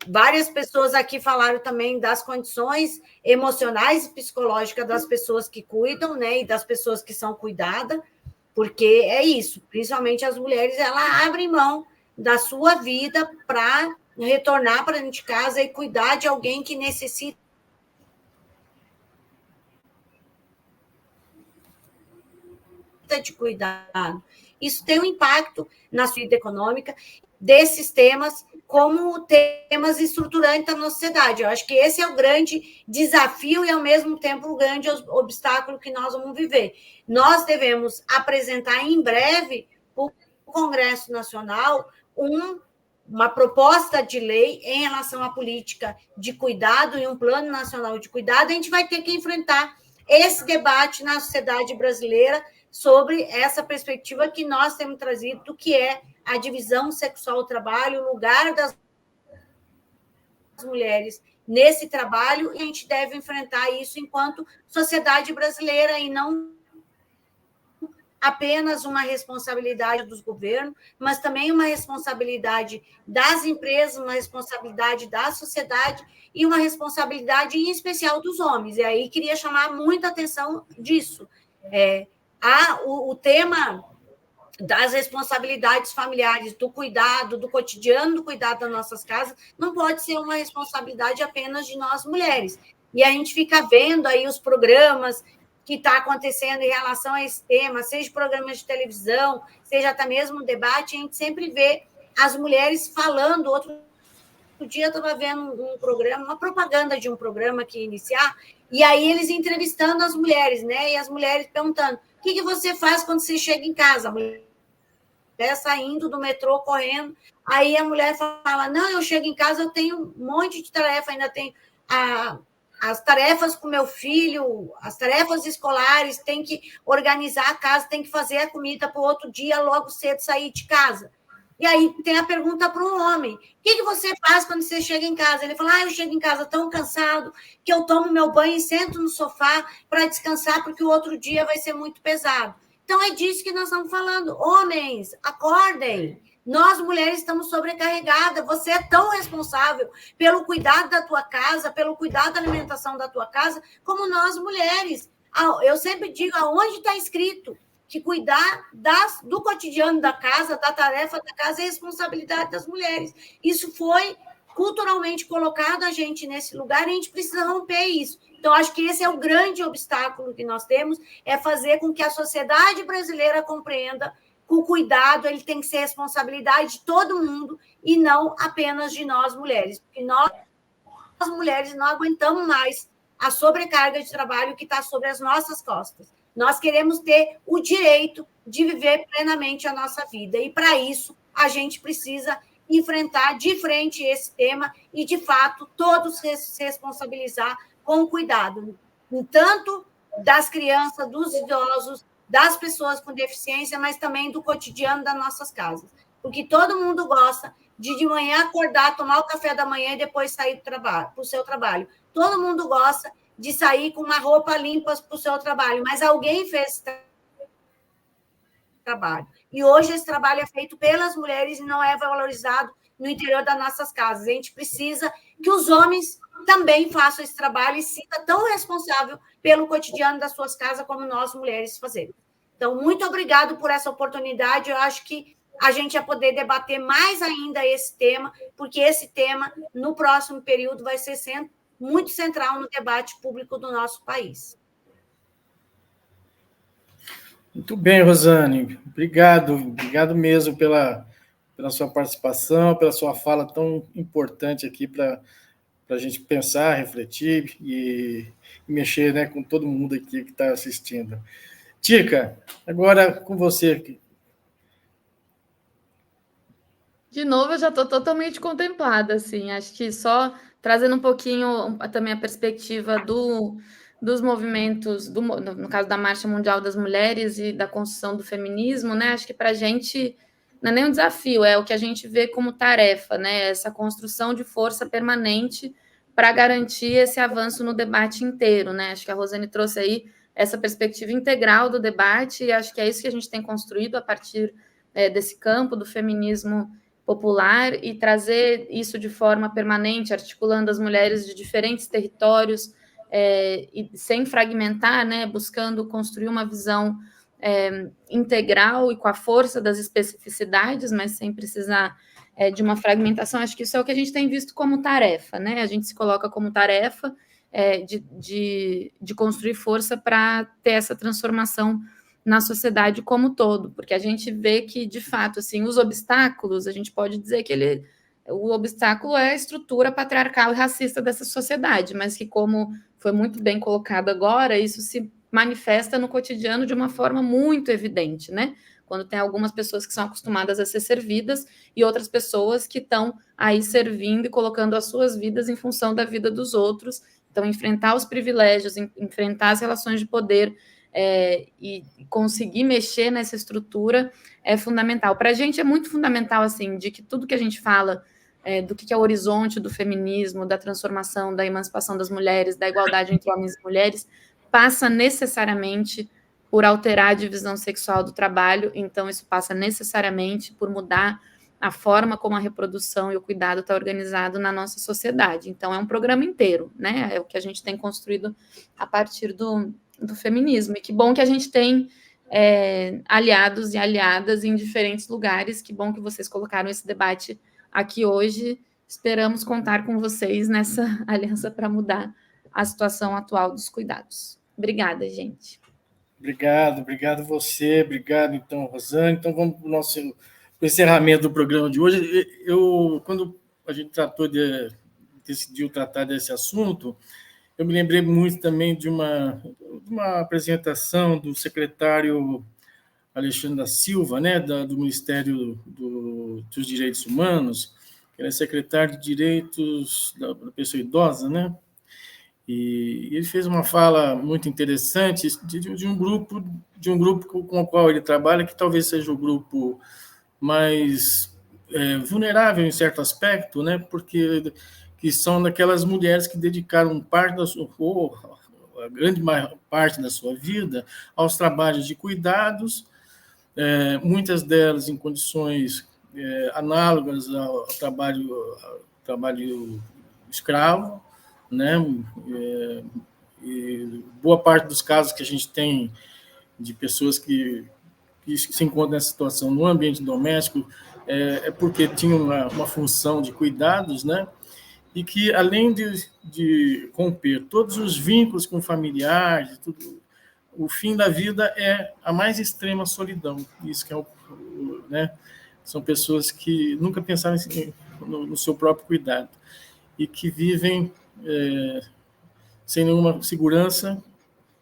várias pessoas aqui falaram também das condições emocionais e psicológicas das pessoas que cuidam, né, e das pessoas que são cuidadas, porque é isso, principalmente as mulheres, elas abrem mão da sua vida para retornar para dentro de casa e cuidar de alguém que necessita de cuidado. Isso tem um impacto na sua vida econômica desses temas como temas estruturantes da nossa sociedade. Eu acho que esse é o grande desafio e, ao mesmo tempo, o grande obstáculo que nós vamos viver. Nós devemos apresentar em breve Congresso Nacional uma proposta de lei em relação à política de cuidado e um plano nacional de cuidado. A gente vai ter que enfrentar esse debate na sociedade brasileira sobre essa perspectiva que nós temos trazido do que é a divisão sexual do trabalho, o lugar das mulheres nesse trabalho, e a gente deve enfrentar isso enquanto sociedade brasileira e não apenas uma responsabilidade dos governos, mas também uma responsabilidade das empresas, uma responsabilidade da sociedade e uma responsabilidade em especial dos homens. E aí queria chamar muita atenção disso. O tema das responsabilidades familiares, do cuidado, do cotidiano, do cuidado das nossas casas, não pode ser uma responsabilidade apenas de nós mulheres. E a gente fica vendo aí os programas que está acontecendo em relação a esse tema, seja programas de televisão, seja até mesmo debate, a gente sempre vê as mulheres falando. Outro dia eu estava vendo um programa, uma propaganda de um programa que ia iniciar, e aí eles entrevistando as mulheres, né? E as mulheres perguntando: o que você faz quando você chega em casa? A mulher saindo do metrô, correndo. Aí a mulher fala: não, eu chego em casa, eu tenho um monte de tarefa, ainda tenho as tarefas com meu filho, as tarefas escolares, tem que organizar a casa, tem que fazer a comida para o outro dia, logo cedo sair de casa. E aí tem a pergunta para um homem: o que você faz quando você chega em casa? Ele fala: eu chego em casa tão cansado que eu tomo meu banho e sento no sofá para descansar, porque o outro dia vai ser muito pesado. Então, é disso que nós estamos falando. Homens, acordem. Nós, mulheres, estamos sobrecarregadas. Você é tão responsável pelo cuidado da tua casa, pelo cuidado da alimentação da tua casa, como nós, mulheres. Eu sempre digo, aonde está escrito que cuidar do cotidiano da casa, da tarefa da casa, é responsabilidade das mulheres. Isso foi culturalmente colocado a gente nesse lugar e a gente precisa romper isso. Então, acho que esse é o grande obstáculo que nós temos, é fazer com que a sociedade brasileira compreenda que o cuidado ele tem que ser responsabilidade de todo mundo e não apenas de nós, mulheres. Porque nós, mulheres, não aguentamos mais a sobrecarga de trabalho que está sobre as nossas costas. Nós queremos ter o direito de viver plenamente a nossa vida. E, para isso, a gente precisa enfrentar de frente esse tema e, de fato, todos se responsabilizar com cuidado, tanto das crianças, dos idosos, das pessoas com deficiência, mas também do cotidiano das nossas casas. Porque todo mundo gosta de manhã acordar, tomar o café da manhã e depois sair para o seu trabalho. Todo mundo gosta de sair com uma roupa limpa para o seu trabalho, mas alguém fez esse trabalho. E hoje esse trabalho é feito pelas mulheres e não é valorizado no interior das nossas casas. A gente precisa que os homens também façam esse trabalho e sinta tão responsável pelo cotidiano das suas casas como nós, mulheres, fazemos. Então, muito obrigado por essa oportunidade. Eu acho que a gente vai poder debater mais ainda esse tema, porque esse tema, no próximo período, vai ser muito central no debate público do nosso país. Muito bem, Rosane. Obrigado mesmo pela sua participação, pela sua fala tão importante aqui para a gente pensar, refletir e mexer, né, com todo mundo aqui que está assistindo. Tica, agora com você. De novo, eu já estou totalmente contemplada, assim, acho que só trazendo um pouquinho também a perspectiva dos movimentos, no caso da Marcha Mundial das Mulheres e da construção do feminismo, né? Acho que para a gente não é nem um desafio, é o que a gente vê como tarefa, né? Essa construção de força permanente para garantir esse avanço no debate inteiro, né? Acho que a Rosane trouxe aí essa perspectiva integral do debate, e acho que é isso que a gente tem construído a partir desse campo do feminismo popular e trazer isso de forma permanente, articulando as mulheres de diferentes territórios, e sem fragmentar, né? Buscando construir uma visão integral e com a força das especificidades, mas sem precisar de uma fragmentação. Acho que isso é o que a gente tem visto como tarefa, né? A gente se coloca como tarefa de construir força para ter essa transformação na sociedade como um todo, porque a gente vê que, de fato, assim, os obstáculos, a gente pode dizer que o obstáculo é a estrutura patriarcal e racista dessa sociedade, mas que, como foi muito bem colocado agora, isso se manifesta no cotidiano de uma forma muito evidente, né? Quando tem algumas pessoas que são acostumadas a ser servidas e outras pessoas que estão aí servindo e colocando as suas vidas em função da vida dos outros. Então, enfrentar os privilégios, enfrentar as relações de poder e conseguir mexer nessa estrutura é fundamental. Para a gente é muito fundamental, assim, de que tudo que a gente fala do que é o horizonte do feminismo, da transformação, da emancipação das mulheres, da igualdade entre homens e mulheres, passa necessariamente por alterar a divisão sexual do trabalho, então isso passa necessariamente por mudar a forma como a reprodução e o cuidado está organizado na nossa sociedade. Então, é um programa inteiro, né? É o que a gente tem construído a partir do feminismo. E que bom que a gente tem aliados e aliadas em diferentes lugares. Que bom que vocês colocaram esse debate aqui hoje. Esperamos contar com vocês nessa aliança para mudar a situação atual dos cuidados. Obrigada, gente. Obrigado você, obrigado, então, Rosane. Então, vamos para o nosso encerramento do programa de hoje. Quando a gente decidiu tratar desse assunto, eu me lembrei muito também de uma apresentação do secretário Alexandre da Silva, né, do Ministério dos Direitos Humanos, que era secretário de Direitos da Pessoa Idosa, né? E ele fez uma fala muito interessante de um grupo com o qual ele trabalha, que talvez seja o grupo mais vulnerável em certo aspecto, né? Porque que são daquelas mulheres que dedicaram a grande parte da sua vida aos trabalhos de cuidados, muitas delas em condições análogas ao trabalho escravo, né? E boa parte dos casos que a gente tem de pessoas que se encontram nessa situação no ambiente doméstico é porque tinham uma função de cuidados, né? E que, além de romper todos os vínculos com familiares, tudo, o fim da vida é a mais extrema solidão. Isso que né? São pessoas que nunca pensaram no seu próprio cuidado e que vivem sem nenhuma segurança,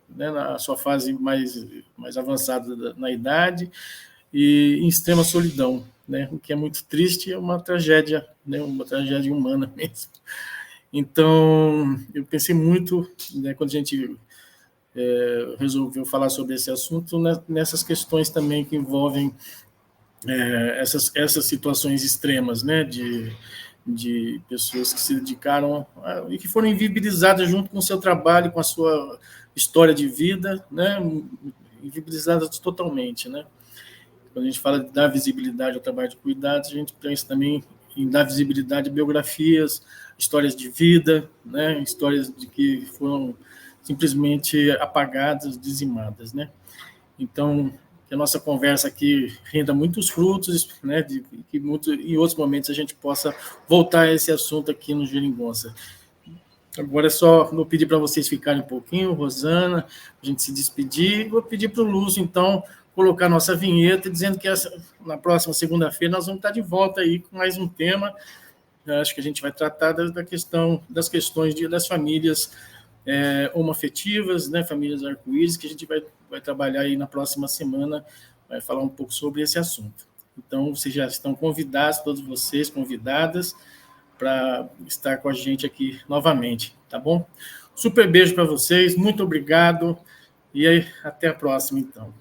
né, na sua fase mais avançada na idade, e em extrema solidão, né, o que é muito triste, é uma tragédia, né, uma tragédia humana mesmo. Então, eu pensei muito, né, quando a gente resolveu falar sobre esse assunto, nessas questões também que envolvem essas situações extremas, né, de pessoas que se dedicaram e que foram invibilizadas junto com o seu trabalho, com a sua história de vida, né, invibilizadas totalmente, né. Quando a gente fala de dar visibilidade ao trabalho de cuidados, a gente pensa também em dar visibilidade a biografias, histórias de vida, né, histórias de que foram simplesmente apagadas, dizimadas, né. Então, que a nossa conversa aqui renda muitos frutos, né, que em outros momentos a gente possa voltar a esse assunto aqui no Geringonça. Agora é só vou pedir para vocês ficarem um pouquinho, Rosana, a gente se despedir. Vou pedir para o Lúcio, então, colocar nossa vinheta, dizendo que na próxima segunda-feira nós vamos estar de volta aí com mais um tema. Eu acho que a gente vai tratar das questões das famílias homoafetivas, né, famílias arco-íris, que a gente vai trabalhar aí na próxima semana, vai falar um pouco sobre esse assunto. Então, vocês já estão convidados, todos vocês convidadas, para estar com a gente aqui novamente, tá bom? Super beijo para vocês, muito obrigado, e aí, até a próxima, então.